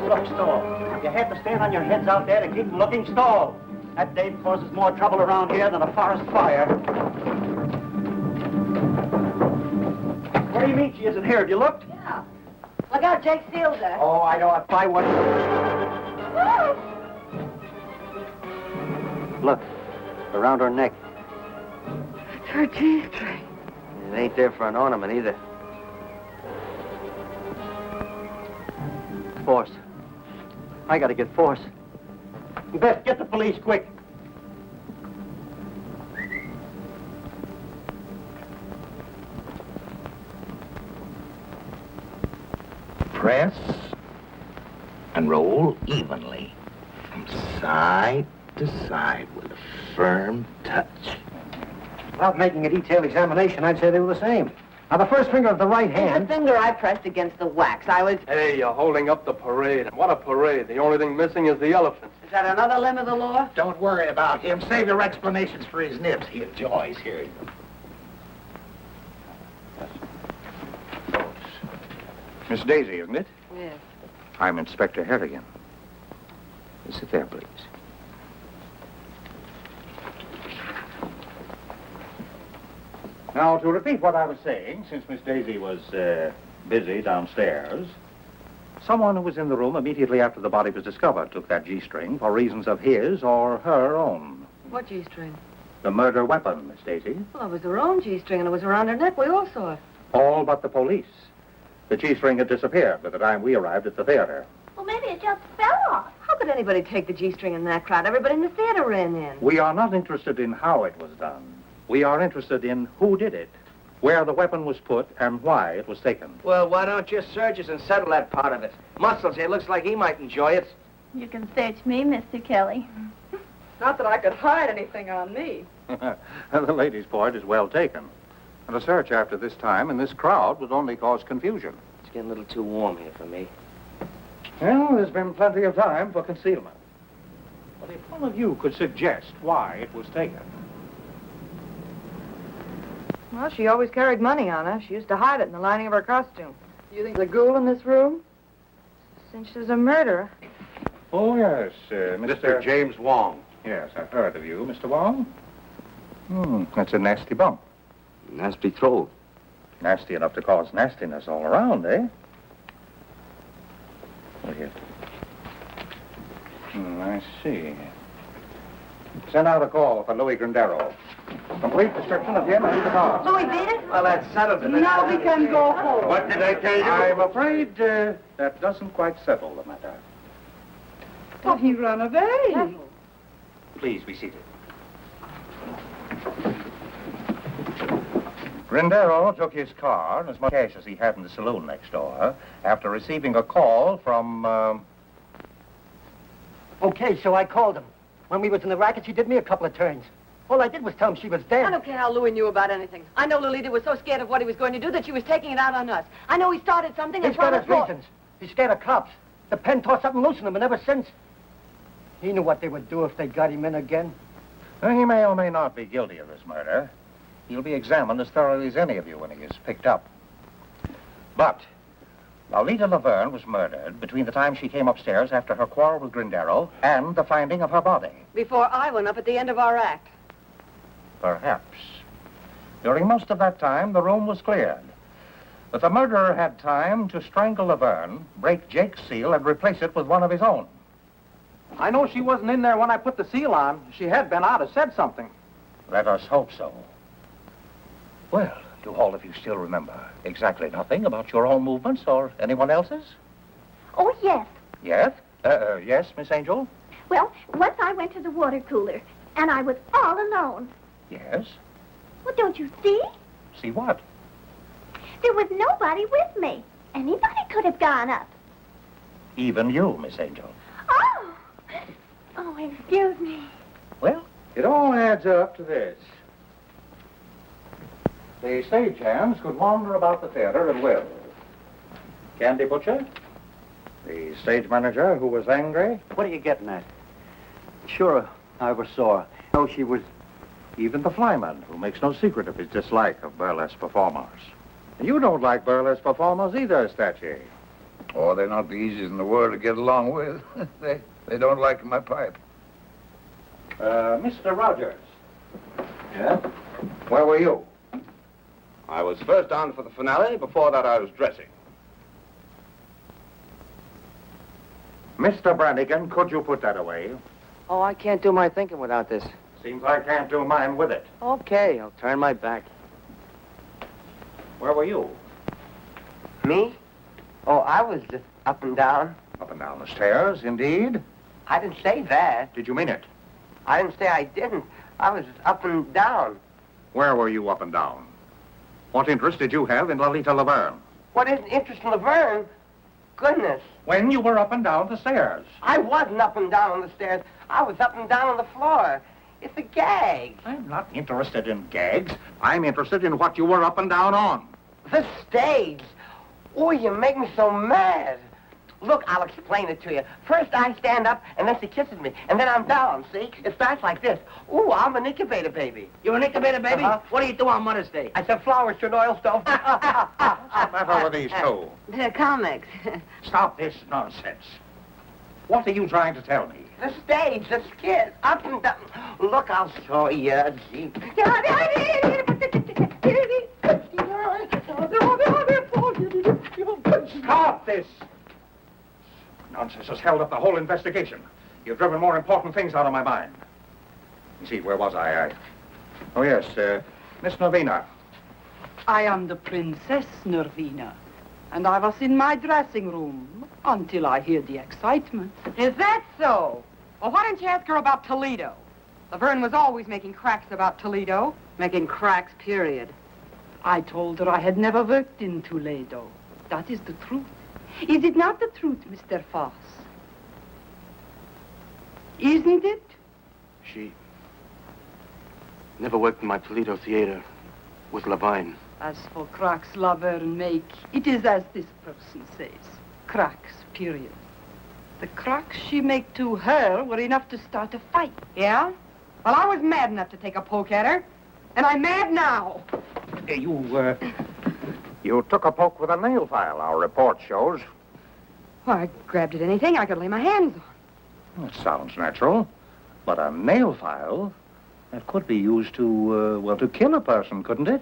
Look, stall. You have to stand on your heads out there to keep them looking. Stall. That dame causes more trouble around here than a forest fire. What do you mean she isn't here? Have you looked? Yeah. Look out, Jake sealed her. Oh, I know. If I was... Look. Around her neck. It's her G-string. It ain't there for an ornament either. Force. I gotta get Force. Beth, get the police, quick. Press and roll evenly from side to side with a firm touch. Without making a detailed examination, I'd say they were the same. Now, the first finger of the right hand... The finger I pressed against the wax. I was... Hey, you're holding up the parade. What a parade. The only thing missing is the elephant. Is that another limb of the law? Don't worry about him. Save your explanations for his nibs. He enjoys hearing them. Miss Daisy, isn't it? Yes. I'm Inspector Harrigan. Sit there, please. Now, to repeat what I was saying, since Miss Daisy was busy downstairs, someone who was in the room immediately after the body was discovered took that G-string for reasons of his or her own. What G-string? The murder weapon, Miss Daisy. Well, it was her own G-string, and it was around her neck. We all saw it. All but the police. The G-string had disappeared by the time we arrived at the theater. Well, maybe it just fell off. How could anybody take the G-string in that crowd? Everybody in the theater ran in. We are not interested in how it was done. We are interested in who did it, where the weapon was put, and why it was taken. Well, why don't you search us and settle that part of it? Muscles here looks like he might enjoy it. You can search me, Mr. Kelly. Not that I could hide anything on me. The lady's point is well taken. And a search after this time in this crowd would only cause confusion. It's getting a little too warm here for me. Well, there's been plenty of time for concealment. But if one of you could suggest why it was taken. Well, she always carried money on her. She used to hide it in the lining of her costume. You think there's a ghoul in this room? Since she's a murderer. Oh, yes, Mr. James Wong. Yes, I've heard of you, Mr. Wong. That's a nasty bump. Nasty throat. Nasty enough to cause nastiness all around, eh? Look here. I see. Send out a call for Louis Grandero. Complete description of him and the car. Louis beat it? Well, that's settled. Now we can go home. What did I tell you? I'm afraid that doesn't quite settle the matter. But he ran away. Please be seated. Grindero took his car and as much cash as he had in the saloon next door after receiving a call from, Okay, so I called him. When we was in the racket, she did me a couple of turns. All I did was tell him she was dead. I don't care how Louis knew about anything. I know Lolita was so scared of what he was going to do that she was taking it out on us. I know he started something and He's got his promised more. reasons. He's scared of cops. The pen tore something loose in him, and ever since, he knew what they would do if they got him in again. Well, he may or may not be guilty of this murder. He'll be examined as thoroughly as any of you when he is picked up. But Lolita Laverne was murdered between the time she came upstairs after her quarrel with Grindero and the finding of her body. Before I went up at the end of our act. Perhaps. During most of that time, the room was cleared. But the murderer had time to strangle Laverne, break Jake's seal, and replace it with one of his own. I know she wasn't in there when I put the seal on. If she had been, I'd have said something. Let us hope so. Well, do all of you still remember exactly nothing about your own movements or anyone else's? Oh, yes. Yes? Yes, Miss Angel? Well, once I went to the water cooler, and I was all alone. Yes? Well, don't you see? See what? There was nobody with me. Anybody could have gone up. Even you, Miss Angel. Oh! Oh, excuse me. Well, it all adds up to this. The stagehands could wander about the theater at will. Candy Butcher, the stage manager who was angry. What are you getting at? Sure, I was sore. No, she was... Even the flyman, who makes no secret of his dislike of burlesque performers. You don't like burlesque performers either, Statue. Oh, they're not the easiest in the world to get along with. they don't like my pipe. Mr. Rogers. Yeah? Where were you? I was first on for the finale. Before that, I was dressing. Mr. Brannigan, could you put that away? Oh, I can't do my thinking without this. Seems I can't do mine with it. Okay, I'll turn my back. Where were you? Me? Oh, I was just up and down. Up and down the stairs, indeed. I didn't say that. Did you mean it? I didn't say I didn't. I was just up and down. Where were you up and down? What interest did you have in Lolita Laverne? What isn't interest in Laverne? Goodness. When you were up and down the stairs. I wasn't up and down on the stairs. I was up and down on the floor. It's a gag. I'm not interested in gags. I'm interested in what you were up and down on. The stage. Oh, you make me so mad. Look, I'll explain it to you. First I stand up, and then she kisses me, and then I'm down, see? It starts like this. Ooh, I'm an incubator baby. You're an incubator baby? What do you do on Mother's Day? I sell flowers to an oil stove. What's the matter with these two? The comics. Stop this nonsense. What are you trying to tell me? The stage, the skit, up and down. Look, I'll show you, gee. Stop this! Nonsense has held up the whole investigation. You've driven more important things out of my mind. You see, where was I? Oh, yes, Miss Nervina. I am the Princess Nervina, and I was in my dressing room until I heard the excitement. Is that so? Well, why didn't you ask her about Toledo? Laverne was always making cracks about Toledo. Making cracks, period. I told her I had never worked in Toledo. That is the truth. Is it not the truth, Mr. Foss? Isn't it? She never worked in my Toledo theater with Lavine. As for cracks Laverne make, it is as this person says. Cracks, period. The cracks she make to her were enough to start a fight. Yeah? Well, I was mad enough to take a poke at her. And I'm mad now. You took a poke with a nail file, our report shows. Well, I grabbed at anything I could lay my hands on. That sounds natural. But a nail file, that could be used to, to kill a person, couldn't it?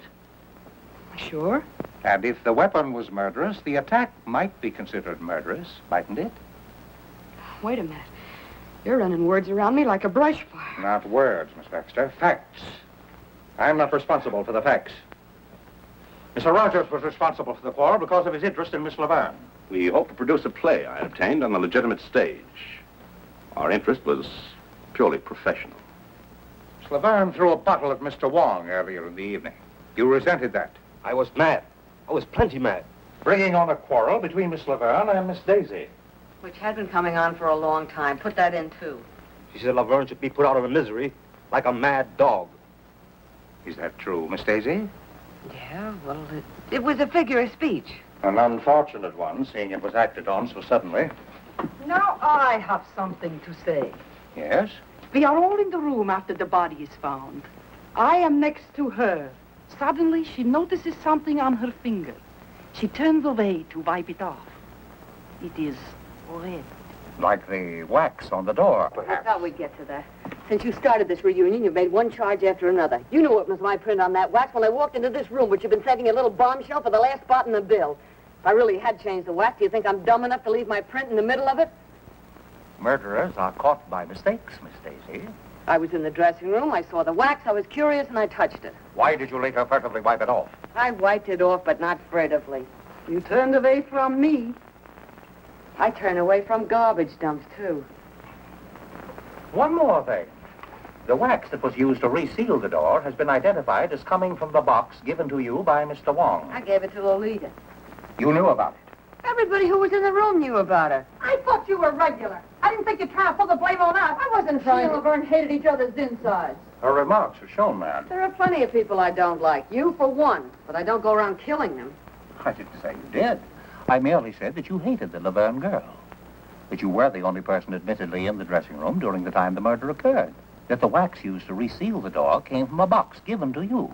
Sure. And if the weapon was murderous, the attack might be considered murderous, mightn't it? Wait a minute. You're running words around me like a brush fire. Not words, Miss Baxter. Facts. I'm not responsible for the facts. Mr. Rogers was responsible for the quarrel because of his interest in Miss Laverne. We hope to produce a play I obtained on the legitimate stage. Our interest was purely professional. Laverne threw a bottle at Mr. Wong earlier in the evening. You resented that. I was mad. I was plenty mad. Bringing on a quarrel between Miss Laverne and Miss Daisy. Which had been coming on for a long time. Put that in, too. She said Laverne should be put out of her misery like a mad dog. Is that true, Miss Daisy? Yeah, well, it was a figure of speech. An unfortunate one, seeing it was acted on so suddenly. Now I have something to say. Yes? We are all in the room after the body is found. I am next to her. Suddenly, she notices something on her finger. She turns away to wipe it off. It is red. Like the wax on the door, perhaps. How we get to that? Since you started this reunion, you've made one charge after another. You knew it was my print on that wax when I walked into this room, which you've been saving a little bombshell for the last spot in the bill. If I really had changed the wax, do you think I'm dumb enough to leave my print in the middle of it? Murderers are caught by mistakes, Miss Daisy. I was in the dressing room, I saw the wax, I was curious, and I touched it. Why did you later furtively wipe it off? I wiped it off, but not furtively. You turned away from me. I turn away from garbage dumps, too. One more thing. The wax that was used to reseal the door has been identified as coming from the box given to you by Mr. Wong. I gave it to Lolita. You knew about it. Everybody who was in the room knew about her. I thought you were regular. I didn't think you'd try to pull the blame on us. I wasn't trying. She and Laverne hated each other's insides. Her remarks have shown that. There are plenty of people I don't like. You, for one. But I don't go around killing them. I didn't say you did. I merely said that you hated the Laverne girl. That you were the only person admittedly in the dressing room during the time the murder occurred. That the wax used to reseal the door came from a box given to you.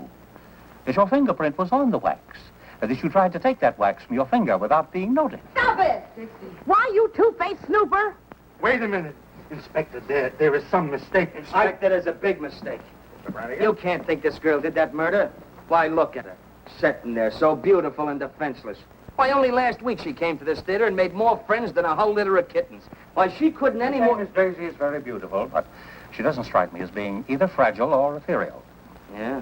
That your fingerprint was on the wax. That you tried to take that wax from your finger without being noticed. Stop it! Dixie. Why, you two-faced snooper? Wait a minute. Inspector, there is some mistake. Inspector, there's a big mistake. You can't think this girl did that murder. Why, look at her. Sitting there, so beautiful and defenseless. Why, only last week she came to this theater and made more friends than a whole litter of kittens. Why, she couldn't any more... Miss Daisy is very beautiful, but she doesn't strike me as being either fragile or ethereal. Yeah?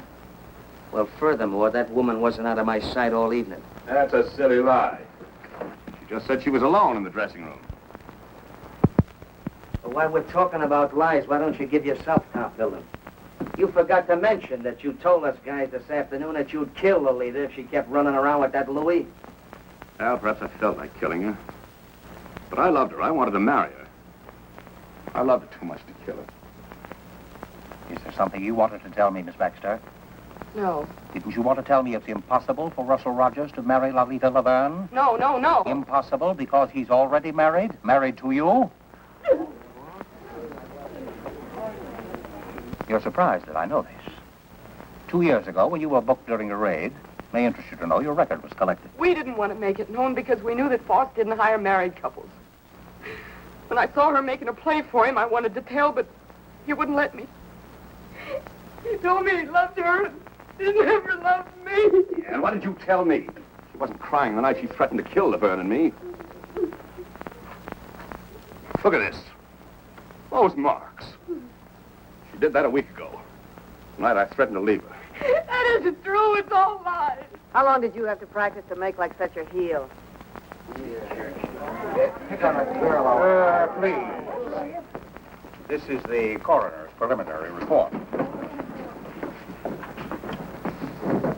Well, furthermore, that woman wasn't out of my sight all evening. That's a silly lie. She just said she was alone in the dressing room. But while we're talking about lies, why don't you give yourself confidence? You forgot to mention that you told us guys this afternoon that you'd kill Lolita if she kept running around with that Louis. Well, perhaps I felt like killing her. But I loved her. I wanted to marry her. I loved her too much to kill her. Is there something you wanted to tell me, Miss Baxter? No. Didn't you want to tell me it's impossible for Russell Rogers to marry Lolita Laverne? No, no, no. Impossible because he's already married? Married to you? You're surprised that I know this. 2 years ago, when you were booked during a raid, may interest you to know your record was collected. We didn't want to make it known because we knew that Foss didn't hire married couples. When I saw her making a play for him, I wanted to tell, but he wouldn't let me. He told me he loved her and he never loved me. Yeah, and why did you tell me? She wasn't crying the night she threatened to kill Laverne and me. Look at this. Those marks. She did that a week ago. Tonight I threatened to leave her. That isn't true. It's all lies. How long did you have to practice to make like such a heel? Pick on a girl. Please. This is the coroner's preliminary report.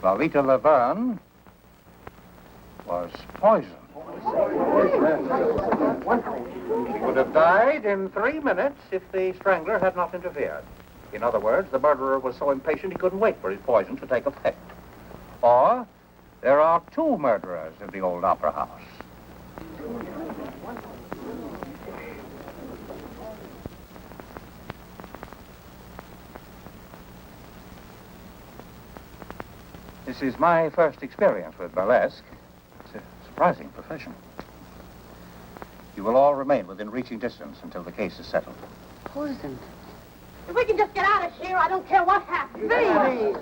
Lolita Laverne was poisoned. She would have died in 3 minutes if the strangler had not interfered. In other words, the murderer was so impatient he couldn't wait for his poison to take effect. Or, there are 2 murderers in the old opera house. This is my first experience with burlesque. It's a surprising profession. You will all remain within reaching distance until the case is settled. Poisoned. If we can just get out of here, I don't care what happens. Baby!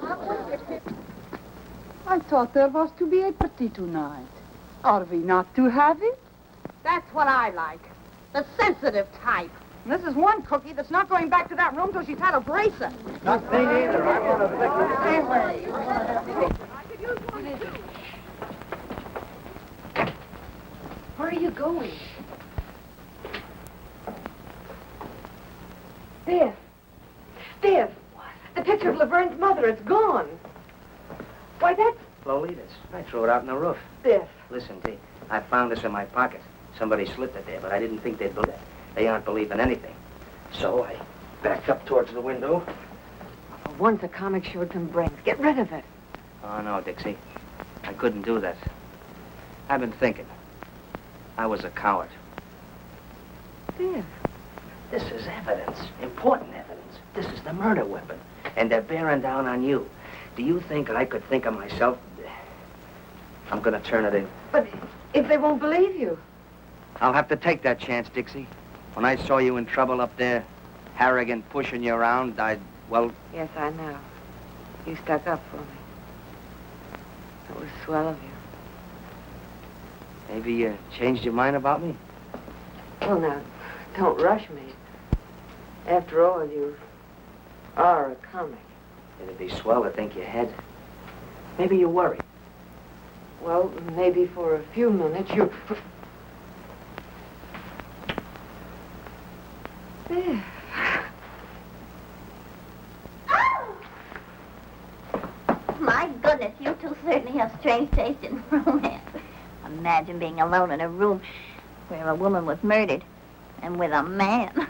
I thought there was to be a party tonight. Are we not to have it? That's what I like. The sensitive type. This is one cookie that's not going back to that room till she's had a bracer. Not me either. I'm one of the Where are you going? Stiff. Stiff. What? The picture of Laverne's mother, it's gone. Why, that's Lolita's. I threw it out on the roof. Biff. Listen, Dee, I found this in my pocket. Somebody slipped it there, but I didn't think they'd believe it. They aren't believing anything. So I backed up towards the window. For once a comic showed some brains. Get rid of it. Oh, no, Dixie. I couldn't do that. I've been thinking. I was a coward. Biff. This is evidence. Important evidence. This is the murder weapon. And they're bearing down on you. Do you think I could think of myself? I'm gonna turn it in. But if they won't believe you? I'll have to take that chance, Dixie. When I saw you in trouble up there, Harrigan pushing you around, well... Yes, I know. You stuck up for me. It was swell of you. Maybe you changed your mind about me? Well, now, don't rush me. After all, you are a comic. It'd be swell to think you had. Maybe you're worried. Well, maybe for a few minutes you... Biff. My goodness, you two certainly have strange taste in romance. Imagine being alone in a room where a woman was murdered and with a man.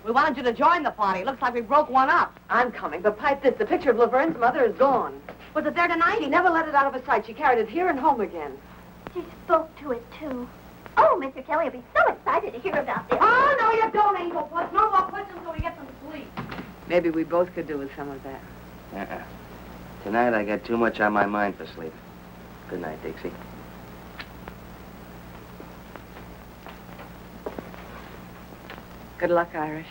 We wanted you to join the party. Looks like we broke one up. I'm coming, but pipe this. The picture of Laverne's mother is gone. Was it there tonight? She never let it out of her sight. She carried it here and home again. She spoke to it, too. Oh, Mr. Kelly will be so excited to hear about this. Oh, no, you don't, Angel Puss. No more questions until we get some sleep. Maybe we both could do with some of that. Uh-uh. Tonight I got too much on my mind for sleep. Good night, Dixie. Good luck, Irish.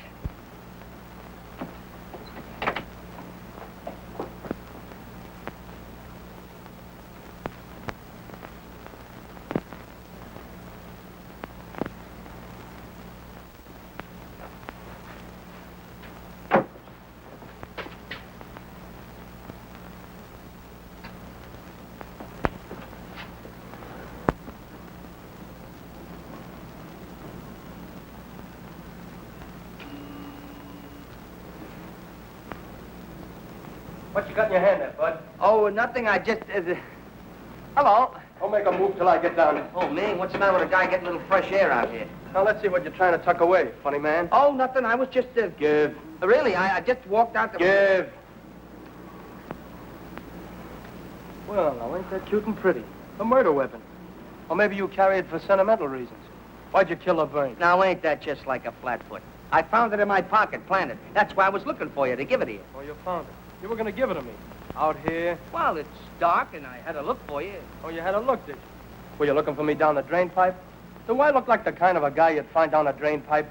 What you got in your hand there, Bud? Oh, nothing. I just... Hello. Don't make a move till I get down there. Oh, me? What's the matter with a guy getting a little fresh air out here? Now, let's see what you're trying to tuck away, funny man. Oh, nothing. I was just... Give. Really, I just walked out the... Give. Well, now, ain't that cute and pretty? A murder weapon. Or maybe you carry it for sentimental reasons. Why'd you kill Laverne? Now, ain't that just like a flatfoot? I found it in my pocket, planted. That's why I was looking for you, to give it to you. Oh, you found it. You were going to give it to me. Out here. Well, it's dark, and I had a look for you. Oh, you had a look, did you? Were you looking for me down the drain pipe? Do I look like the kind of a guy you'd find down a drain pipe?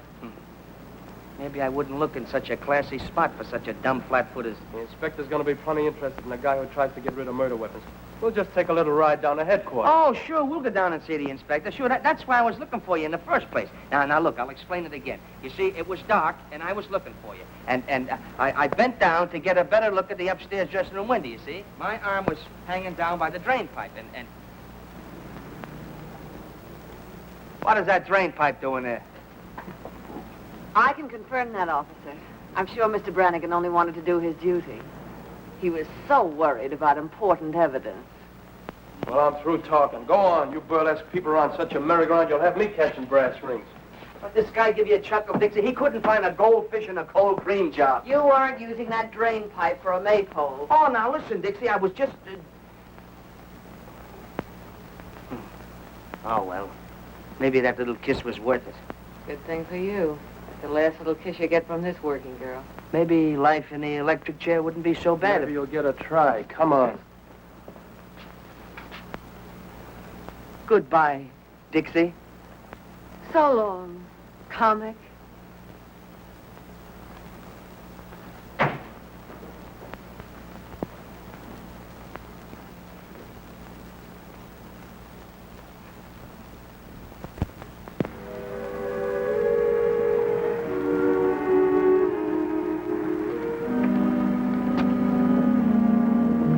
Maybe I wouldn't look in such a classy spot for such a dumb flatfoot as... The inspector's going to be plenty interested in a guy who tries to get rid of murder weapons. We'll just take a little ride down to headquarters. Oh, sure, we'll go down and see the inspector. Sure, that's why I was looking for you in the first place. Now, look, I'll explain it again. You see, it was dark, and I was looking for you. And I bent down to get a better look at the upstairs dressing room window, you see? My arm was hanging down by the drain pipe, and... What is that drain pipe doing there? I can confirm that, officer. I'm sure Mr. Brannigan only wanted to do his duty. He was so worried about important evidence. Well, I'm through talking. Go on. You burlesque people are on such a merry-go-round, you'll have me catching brass rings. But this guy give you a chuckle, Dixie. He couldn't find a goldfish in a cold cream jar. You weren't using that drain pipe for a maypole. Oh, now listen, Dixie. I was just... Oh, well. Maybe that little kiss was worth it. Good thing for you. That's the last little kiss you get from this working girl. Maybe life in the electric chair wouldn't be so bad. Maybe you'll get a try. Come on. Goodbye, Dixie. So long, comic.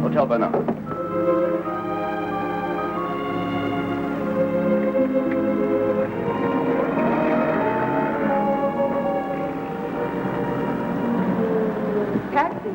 Hotel Bernard. Taxi.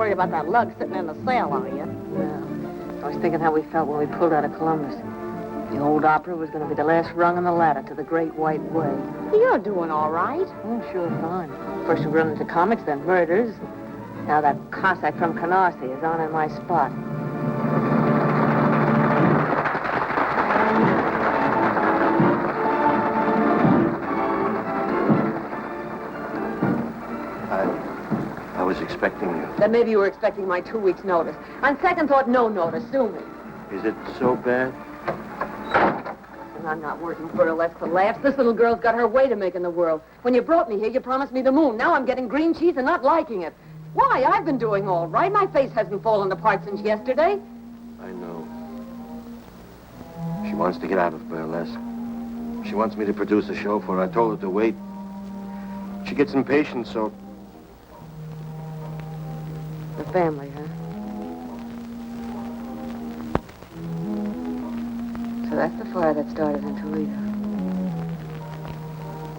worried about that lug sitting in the sail, are you? No. I was thinking how we felt when we pulled out of Columbus. The old opera was going to be the last rung on the ladder to the Great White Way. You're doing all right. Oh, sure, fine. First we run into comics, then murders. Now that Cossack from Canarsie is on in my spot. I was expecting you. Then maybe you were expecting my 2 weeks' notice. On second thought, no notice. Sue me. Is it so bad? And I'm not working burlesque for laughs. This little girl's got her way to make in the world. When you brought me here, you promised me the moon. Now I'm getting green cheese and not liking it. Why? I've been doing all right. My face hasn't fallen apart since yesterday. I know. She wants to get out of burlesque. She wants me to produce a show for her. I told her to wait. She gets impatient, so... The family, huh? So that's the fire that started in Toledo.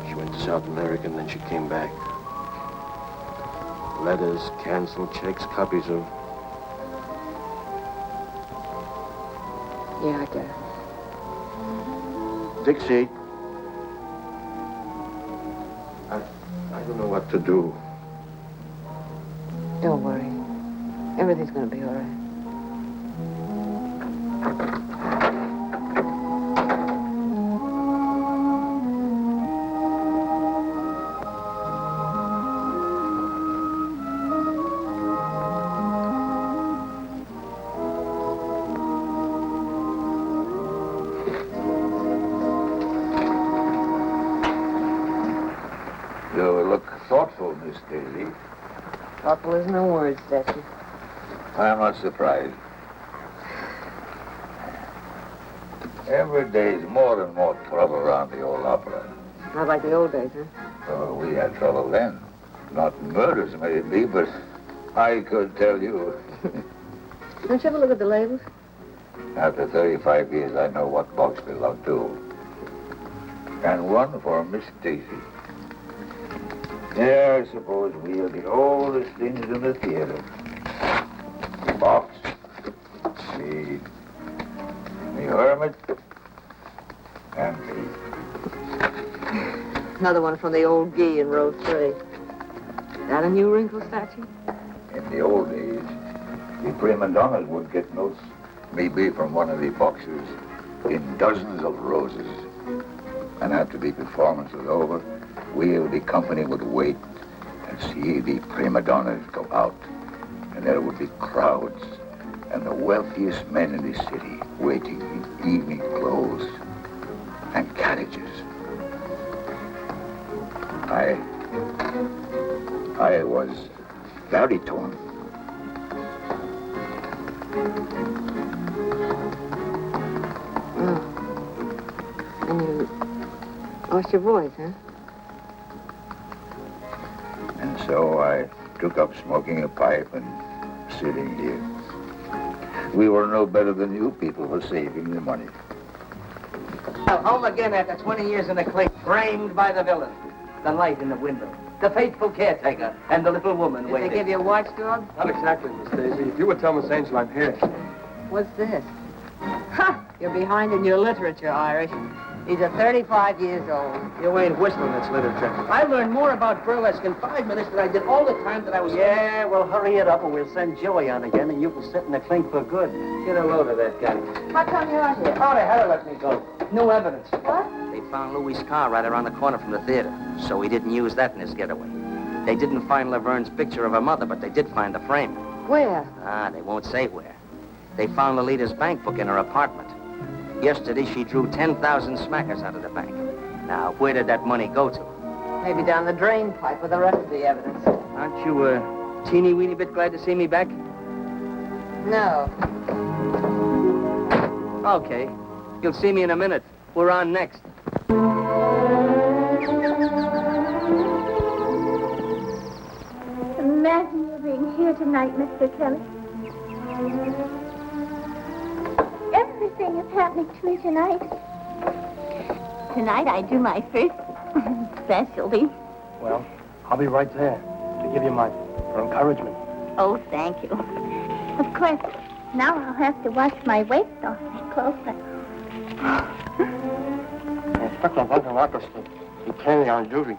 She went to South America and then she came back. Letters, canceled checks, copies of... Yeah, I get it. Dixie. I don't know what to do. Don't worry. Everything's gonna be all right. You look thoughtful, Miss Daisy. Thoughtful is no words, Dexter. I'm not surprised. Every day's more and more trouble around the old opera. Not like the old days, huh? Oh, we had trouble then. Not murders, maybe, but I could tell you. Don't you ever look at the labels? After 35 years, I know what box belonged to. And one for Miss Daisy. Yeah, I suppose we are the oldest things in the theater. Box, the hermit, and me. Another one from the old Guy in row 3. That a new wrinkle statue? In the old days, the prima donnas would get notes, maybe from one of the boxes, in dozens of roses. And after the performance was over, we of the company would wait and see the prima donnas go out. And there would be crowds and the wealthiest men in the city waiting in evening clothes and carriages. I was very torn. Oh. And you lost your voice, huh? And so I took up smoking a pipe and sitting here. We were no better than you people for saving the money. Home again after 20 years in the clink, framed by the villain. The light in the window, the faithful caretaker, and the little woman waiting. Did they give you a watchdog? Not exactly, Miss Daisy. If you would tell Miss Angel I'm here. What's this? Ha! You're behind in your literature, Irish. These are 35 years old. You ain't whistling, it's literature. I learned more about burlesque in 5 minutes than I did all the time that I was... Yeah, well, hurry it up or we'll send Joey on again and you can sit in the clink for good. Get a load of that guy. How come you're out here? Oh, they had to let me go. No evidence. What? They found Louis' car right around the corner from the theater, so he didn't use that in his getaway. They didn't find Laverne's picture of her mother, but they did find the frame. Where? They won't say where. They found Lolita's bank book in her apartment. Yesterday, she drew 10,000 smackers out of the bank. Now, where did that money go to? Maybe down the drain pipe with the rest of the evidence. Aren't you a teeny-weeny bit glad to see me back? No. Okay. You'll see me in a minute. We're on next. Imagine you being here tonight, Mr. Kelly. Everything is happening to me tonight. Tonight I do my first specialty. Well, I'll be right there to give you my encouragement. Oh, thank you. Of course, now I'll have to watch my weight awfully closely. Inspector Hunter you can't be on duty.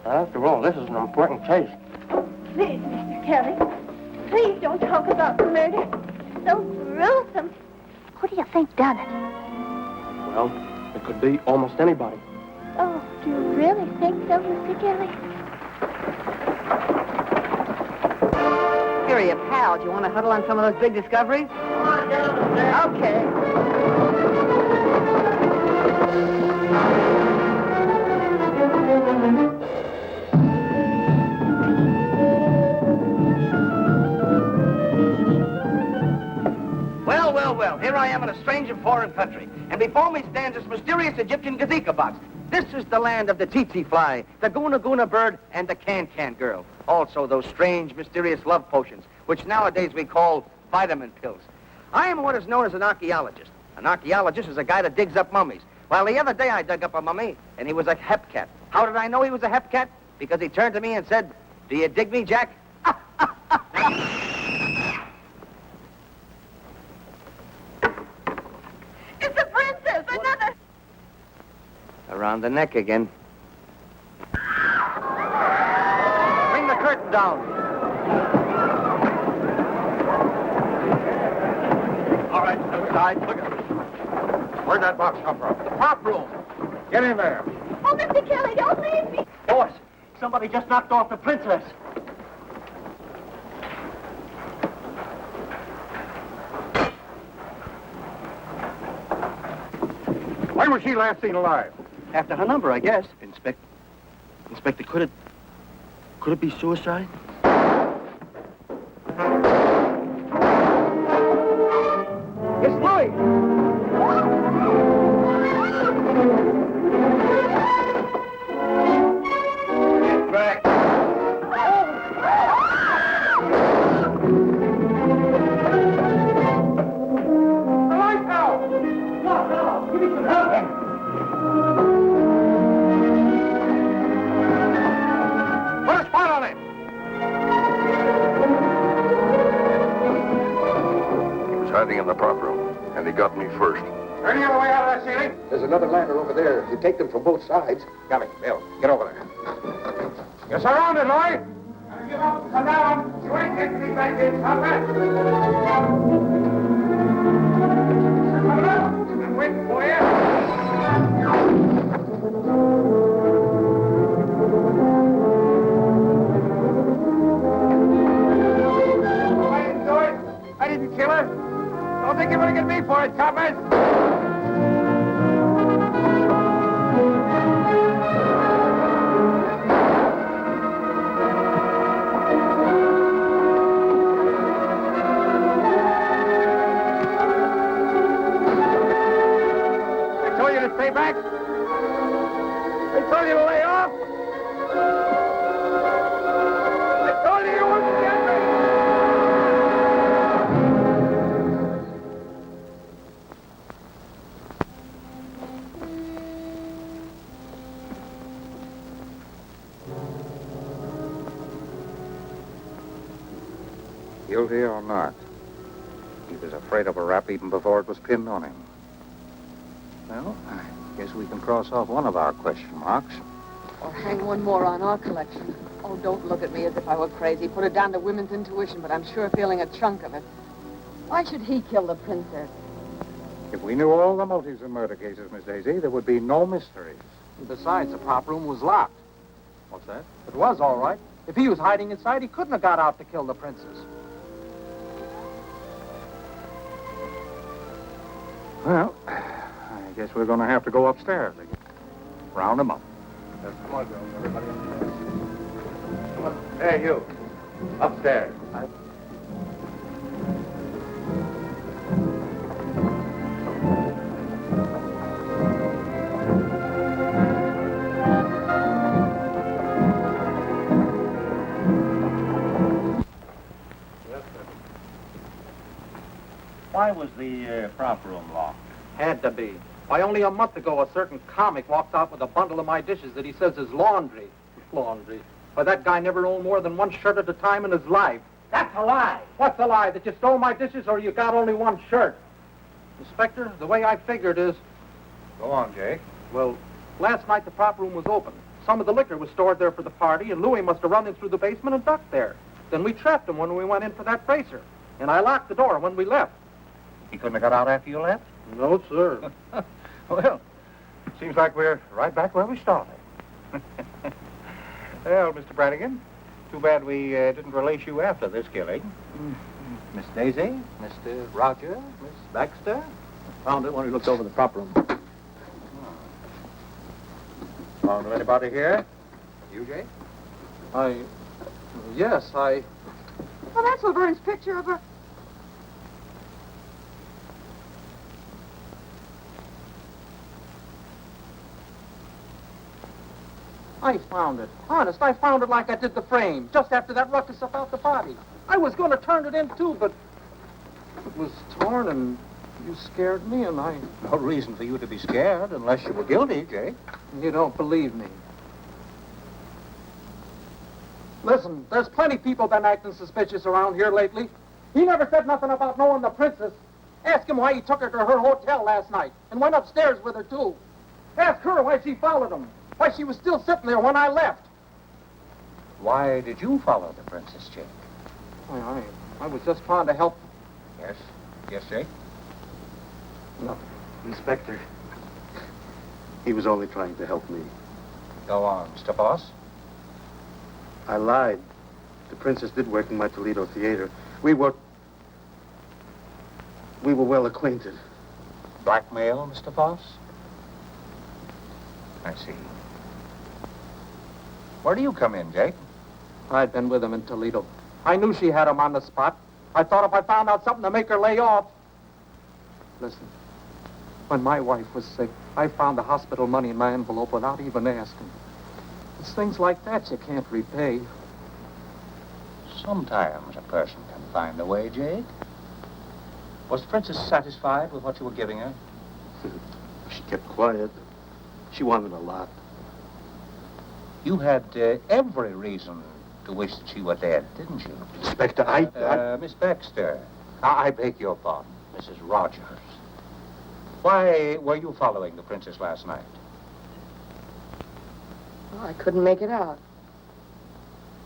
After all, this is an important case. Please, Mr. Kelly, please don't talk about the murder. It's so gruesome. Who do you think done it? Well, it could be almost anybody. Oh, do you really think so, Mr. Kelly? Here, you pals. You want to huddle on some of those big discoveries? Come on, get upstairs. Okay. Well, here I am in a strange and foreign country, and before me stands this mysterious Egyptian gazika box. This is the land of the tsetse fly, the guna guna bird, and the can-can girl. Also those strange, mysterious love potions, which nowadays we call vitamin pills. I am what is known as an archaeologist. An archaeologist is a guy that digs up mummies. Well, the other day I dug up a mummy, and he was a hepcat. How did I know he was a hepcat? Because he turned to me and said, "Do you dig me, Jack?" It's the princess! Another! Around the neck again. Bring the curtain down. All right, outside. Look at it. Where'd that box come from? The prop room. Get in there. Oh, Mr. Kelly, don't leave me! Boss, somebody just knocked off the princess. When was she last seen alive? After her number, I guess. Inspector, could it be suicide? It's Louis. Get back. The lights out! No, give me some help. Put a spot on it. He was hiding in the prop room, and he got me first. Any other way out of that ceiling? There's another ladder over there. You take them from both sides. Got it. Bill, get over there. You're surrounded, Lloyd. Give up. Come down. You ain't getting me back in. Stop that. Come up. I'm waiting for you. I didn't do it. I didn't kill her. Don't think you're going to get me for it, coppers. I told you to stay back. I told you to lay off. I told you you wouldn't get me. Guilty or not, he was afraid of a rap even before it was pinned on him. Well, I guess we can cross off one of our question marks. Or hang one more on our collection. Oh, don't look at me as if I were crazy. Put it down to women's intuition, but I'm sure feeling a chunk of it. Why should he kill the princess? If we knew all the motives in murder cases, Miss Daisy, there would be no mysteries. Besides, the prop room was locked. What's that? It was all right. If he was hiding inside, he couldn't have got out to kill the princess. Well, I guess we're going to have to go upstairs again. Round them up. Come on, girls. Everybody upstairs. Come on. Hey, you. Upstairs. Why was the prop room locked? Had to be. Why, only a month ago, a certain comic walked out with a bundle of my dishes that he says is laundry. Laundry. Why, that guy never owned more than one shirt at a time in his life. That's a lie. What's the lie? That you stole my dishes or you got only one shirt? Inspector, the way I figured is... Go on, Jake. Well, last night the prop room was open. Some of the liquor was stored there for the party, and Louis must have run in through the basement and ducked there. Then we trapped him when we went in for that bracer. And I locked the door when we left. He couldn't have got out after you left? No, sir. Well, seems like we're right back where we started. Well, Mr. Brannigan, too bad we didn't release you after this killing. Miss Daisy, Mr. Roger, Miss Baxter. Found it when we looked over the prop room. Found anybody here? You, Jake? Yes, Well, that's Laverne's picture of her. I found it. Honest, I found it like I did the frame, just after that ruckus about the body. I was going to turn it in, too, but it was torn and you scared me and I... No reason for you to be scared unless you were guilty, Jake. You don't believe me. Listen, there's plenty people been acting suspicious around here lately. He never said nothing about knowing the princess. Ask him why he took her to her hotel last night and went upstairs with her, too. Ask her why she followed him. Why she was still sitting there when I left. Why did you follow the princess, Jake? I was just trying to help. Yes? Yes, Jake? No, Inspector. He was only trying to help me. Go on, Mr. Boss. I lied. The princess did work in my Toledo theater. We were well acquainted. Blackmail, Mr. Foss? I see. Where do you come in, Jake? I'd been with him in Toledo. I knew she had him on the spot. I thought if I found out something to make her lay off. Listen, when my wife was sick, I found the hospital money in my envelope without even asking. It's things like that you can't repay. Sometimes a person can find a way, Jake. Was the princess satisfied with what you were giving her? She kept quiet. She wanted a lot. You had every reason to wish that she were dead, didn't you? Inspector, Miss Baxter. I beg your pardon, Mrs. Rogers. Why were you following the princess last night? Oh, I couldn't make it out.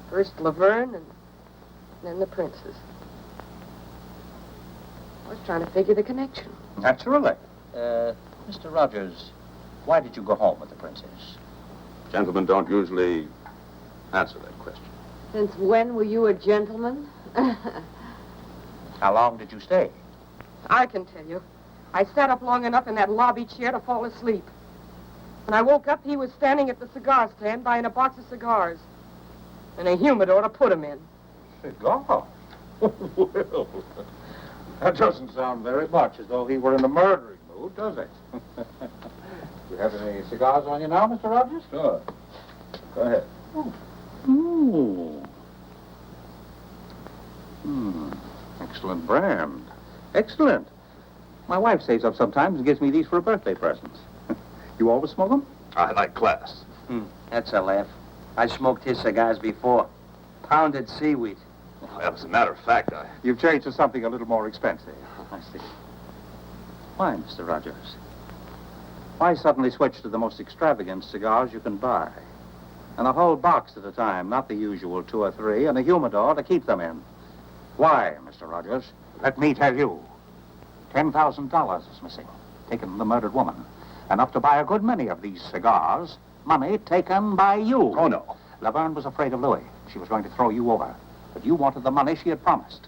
First Laverne and then the princess. I was trying to figure the connection. Naturally. Mr. Rogers, why did you go home with the princess? Gentlemen don't usually answer that question. Since when were you a gentleman? How long did you stay? I can tell you. I sat up long enough in that lobby chair to fall asleep. When I woke up, he was standing at the cigar stand buying a box of cigars. And a humidor to put them in. Cigar? Well, that doesn't sound very much as though he were in a murdering mood, does it? You have any cigars on you now, Mr. Rogers? Sure. Go ahead. Ooh. Excellent brand. Excellent. My wife saves up sometimes and gives me these for a birthday present. You always smoke them? I like class. That's a laugh. I smoked his cigars before. Pounded seaweed. Well, as a matter of fact, You've changed to something a little more expensive. I see. Why, Mr. Rogers? Why suddenly switch to the most extravagant cigars you can buy? And a whole box at a time, not the usual 2 or 3, and a humidor to keep them in. Why, Mr. Rogers? Let me tell you. $10,000 is missing, taken from the murdered woman. Enough to buy a good many of these cigars. Money taken by you. Oh, no. Laverne was afraid of Louis. She was going to throw you over. But you wanted the money she had promised.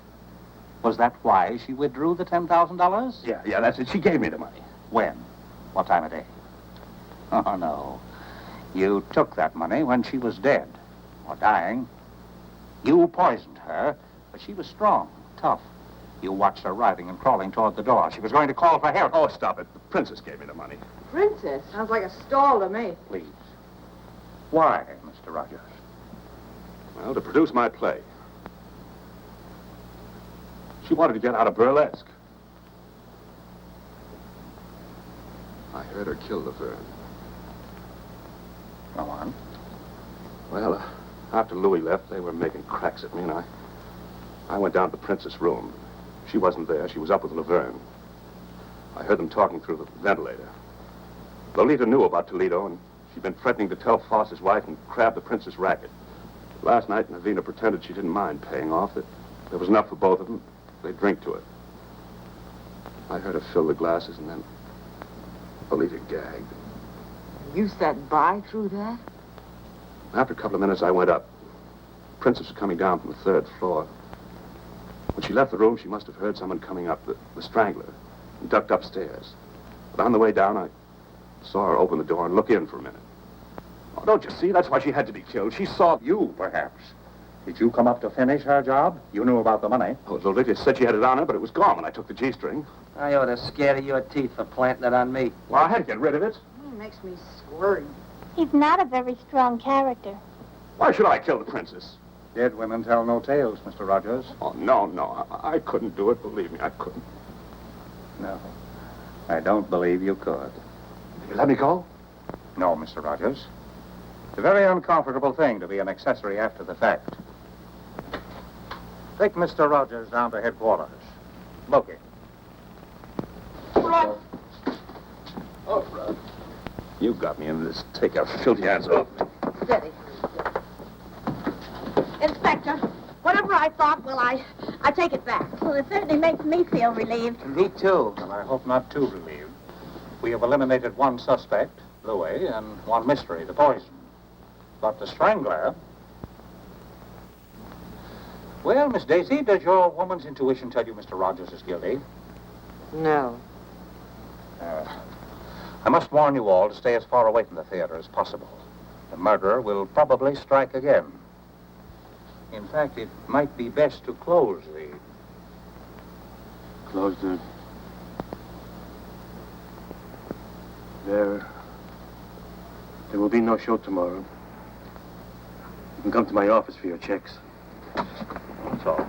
Was that why she withdrew the $10,000? Yeah, that's it. She gave me the money. When? What time of day? Oh, no. You took that money when she was dead, or dying. You poisoned her, but she was strong, tough. You watched her writhing and crawling toward the door. She was going to call for help. Oh, stop it. The princess gave me the money. Princess? Sounds like a stall to me. Please. Why, Mr. Rogers? Well, to produce my play. She wanted to get out of Burlesque. I heard her kill Laverne. Go on. Well, after Louis left, they were making cracks at me, and I went down to the princess' room. She wasn't there. She was up with Laverne. I heard them talking through the ventilator. Lolita knew about Toledo, and she'd been threatening to tell Foss's wife and crab the princess racket. Last night, Navina pretended she didn't mind paying off. That there was enough for both of them. They'd drink to it. I heard her fill the glasses, and then Lolita gagged. You sat by through that? After a couple of minutes, I went up. The princess was coming down from the 3rd floor. When she left the room, she must have heard someone coming up, the strangler, and ducked upstairs. But on the way down, I saw her open the door and look in for a minute. Oh, don't you see? That's why she had to be killed. She saw You, perhaps. Did you come up to finish her job? You knew about the money. Oh, Lolita said she had it on her, but it was gone when I took the G-string. I ought to scare your teeth for planting it on me. Well, I had to get rid of it. It makes me squirm. He's not a very strong character. Why should I kill the princess? Dead women tell no tales, Mr. Rogers. Oh, no. I couldn't do it. Believe me, I couldn't. No, I don't believe you could. You let me go? No, Mr. Rogers. It's a very uncomfortable thing to be an accessory after the fact. Take Mr. Rogers down to headquarters. Look it. Run! Oh, Fred. You got me in this. Take your filthy hands off me. Steady. Inspector, whatever I thought, well, I take it back. Well, it certainly makes me feel relieved. Me too. Well, I hope not too relieved. We have eliminated one suspect, Louis, and one mystery, the poison. But the strangler... Well, Miss Daisy, does your woman's intuition tell you Mr. Rogers is guilty? No. I must warn you all to stay as far away from the theater as possible. The murderer will probably strike again. In fact, it might be best to close the... Close the... There will be no show tomorrow. You can come to my office for your checks. That's all.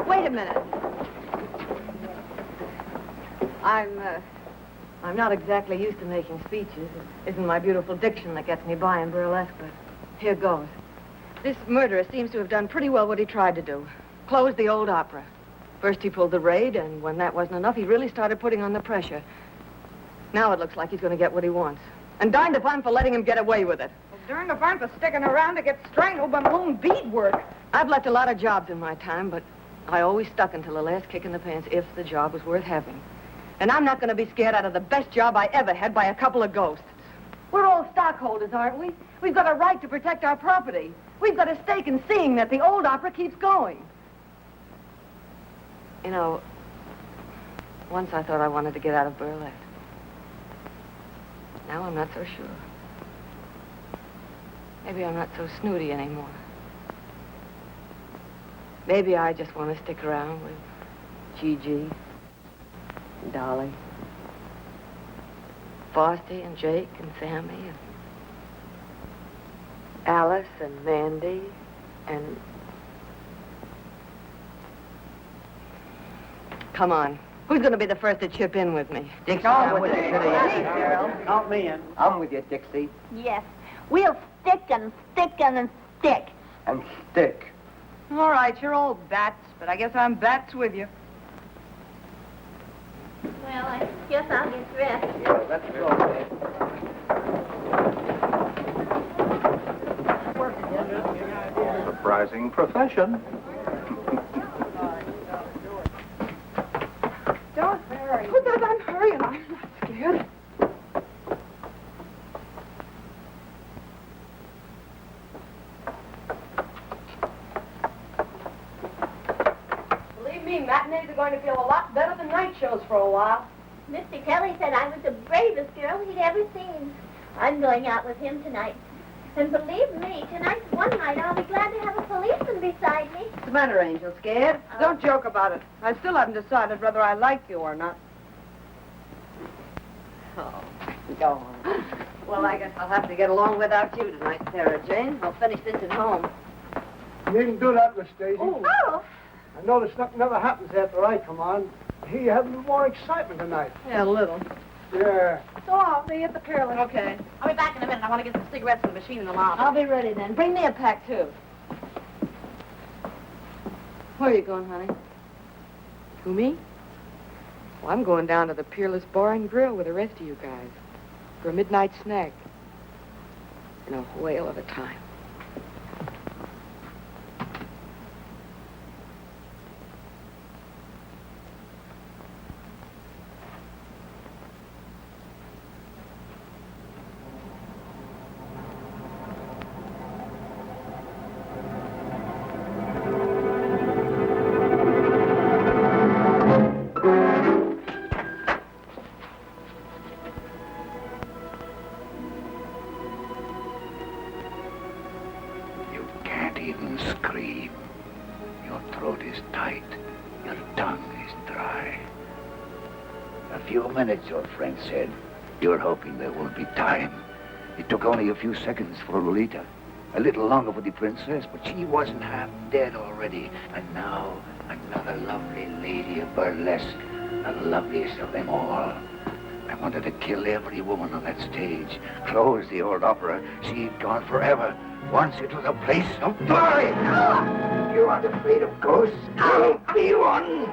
Wait a minute. I'm not exactly used to making speeches. It isn't my beautiful diction that gets me by in burlesque, but here goes. This murderer seems to have done pretty well what he tried to do. Closed the old opera. First he pulled the raid, and when that wasn't enough, he really started putting on the pressure. Now it looks like he's going to get what he wants. And darned if I'm for letting him get away with it. Well, darned if I'm for sticking around to get strangled by my own beadwork. I've left a lot of jobs in my time, but I always stuck until the last kick in the pants if the job was worth having. And I'm not going to be scared out of the best job I ever had by a couple of ghosts. We're all stockholders, aren't we? We've got a right to protect our property. We've got a stake in seeing that the old opera keeps going. You know, once I thought I wanted to get out of burlesque. Now I'm not so sure. Maybe I'm not so snooty anymore. Maybe I just want to stick around with Gigi and Dolly, Frosty and Jake and Sammy and Alice and Mandy and... Come on. Who's going to be the first to chip in with me? Dixie, I'm I'm with with you, you. Girl. Count me in. I'm with you, Dixie. Yes. We'll stick and stick and stick. And stick. All right, you're all bats, but I guess I'm bats with you. Well, I guess I'll get dressed. Yeah, let's go. Surprising profession. Don't hurry. Who says I'm hurrying? I'm not scared. Believe me, matinees are going to feel a lot better than night shows for a while. Mr. Kelly said I was the bravest girl he'd ever seen. I'm going out with him tonight. And believe me, tonight's one night I'll be glad to have a policeman beside me. What's the matter, Angel? Scared? Don't joke about it. I still haven't decided whether I like you or not. Oh, go on. Well, I guess I'll have to get along without you tonight, Sarah Jane. I'll finish this at home. You needn't do that, Miss Daisy. Oh. I notice nothing ever happens after I come on. Here you have a little more excitement tonight. Yeah, a little. Yeah. So I'll be at the Peerless. Okay. I'll be back in a minute. I want to get some cigarettes from the machine in the lobby. I'll be ready then. Bring me a pack, too. Where are you going, honey? Who, me? Well, I'm going down to the Peerless Bar and Grill with the rest of you guys for a midnight snack. And a whale of a time. Minutes, your friend said. You're hoping there won't be time. It took only a few seconds for Lolita. A little longer for the princess, but she wasn't half dead already. And now, another lovely lady of burlesque, the loveliest of them all. I wanted to kill every woman on that stage, close the old opera, see it gone forever. Once it was a place of glory. You aren't afraid of ghosts? I'll be one.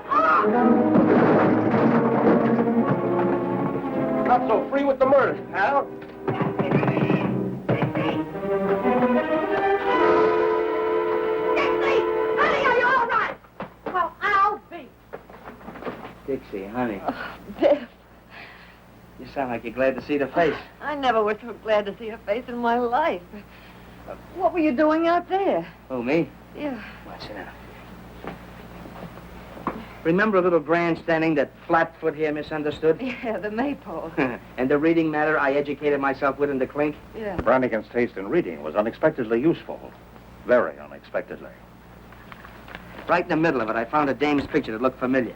Not so free with the murders, pal. Dixie! Honey, are you all right? Well, I'll be. Dixie, honey. Oh, Biff. You sound like you're glad to see the face. I never was so glad to see a face in my life. What were you doing out there? Who, me? Yeah. What's it now? Remember a little grandstanding that Flatfoot here misunderstood? Yeah, the maypole. And the reading matter I educated myself with in the clink? Yeah. Brannigan's taste in reading was unexpectedly useful. Very unexpectedly. Right in the middle of it, I found a dame's picture that looked familiar.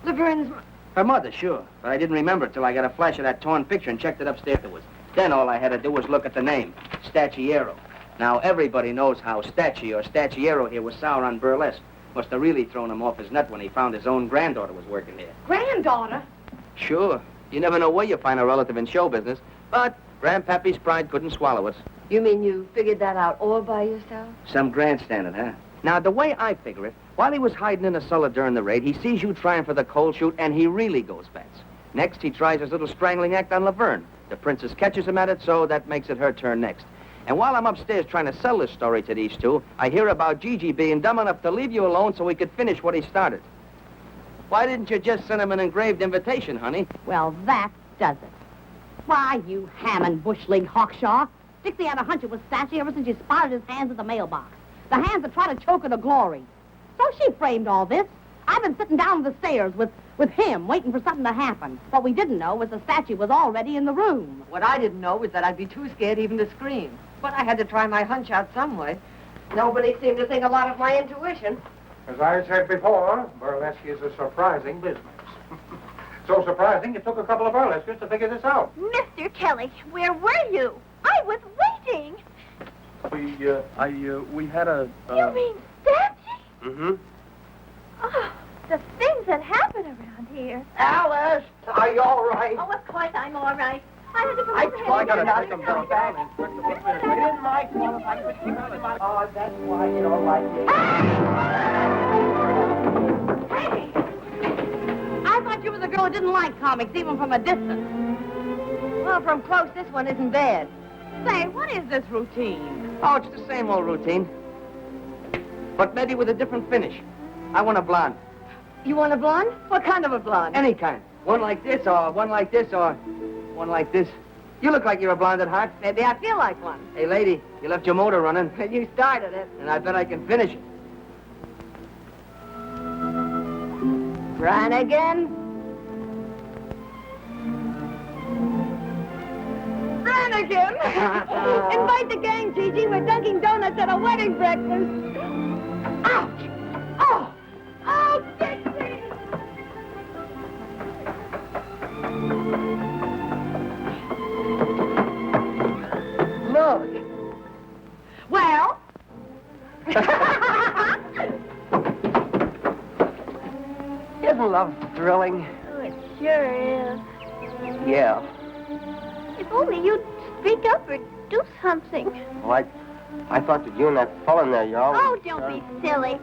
Laverne's... Her mother, sure. But I didn't remember it till I got a flash of that torn picture and checked it upstairs afterwards. Then all I had to do was look at the name, Stacciero. Now, everybody knows how Stacci or Stacciero here was sour on burlesque. Must have really thrown him off his nut when he found his own granddaughter was working here. Granddaughter? Sure. You never know where you find a relative in show business. But Grandpappy's pride couldn't swallow it. You mean you figured that out all by yourself? Some grandstanding, huh? Now, the way I figure it, while he was hiding in the cellar during the raid, he sees you trying for the cold shoot, and he really goes bats. Next, he tries his little strangling act on Laverne. The princess catches him at it, so that makes it her turn next. And while I'm upstairs trying to sell this story to these two, I hear about Gigi being dumb enough to leave you alone so he could finish what he started. Why didn't you just send him an engraved invitation, honey? Well, that does it. Why, you ham and bush-leagued Hawkshaw. Dixie had a hunch it was Sassy ever since she spotted his hands at the mailbox. The hands that try to choke her to glory. So she framed all this. I've been sitting down the stairs with him, waiting for something to happen. What we didn't know was the statue was already in the room. What I didn't know was that I'd be too scared even to scream. But I had to try my hunch out some way. Nobody seemed to think a lot of my intuition. As I said before, burlesque is a surprising business. So surprising, it took a couple of burlesquers to figure this out. Mr. Kelly, where were you? I was waiting. We had a... You mean Statue? Mm-hmm. Oh, the things that happen around here. Alice, are you all right? Oh, of course I'm all right. I had to go I gotta take them down. It isn't my fault if I couldn't keep up with my... Oh, that's why you don't like me. Hey! I thought you was a girl who didn't like comics, even from a distance. Well, from close, this one isn't bad. Say, what is this routine? Oh, it's the same old routine. But maybe with a different finish. I want a blonde. You want a blonde? What kind of a blonde? Any kind. One like this, or one like this, or one like this. You look like you're a blonde at heart. Maybe I feel like one. Hey, lady, you left your motor running. You started it. And I bet I can finish it. Brannigan? Brannigan! Invite the gang, Gigi. We're dunking donuts at a wedding breakfast. Ouch! Oh! Oh, Dixie! Look. Well? love thrilling? Oh, it sure is. Yeah. If only you'd speak up or do something. Well, I thought that you and that fella in there, you always... Oh, don't be silly.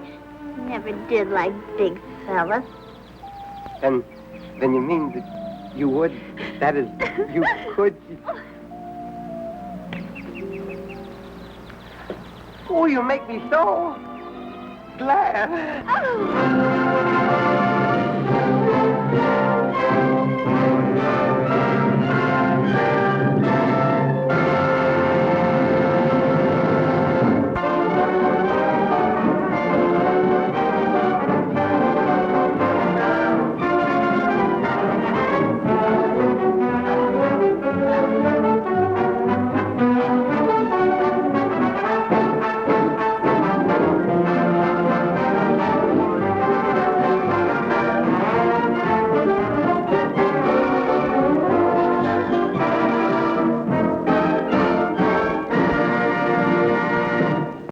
Never did like big fellas. Then you mean that you would... That is, you could... Oh, you make me so glad. Oh.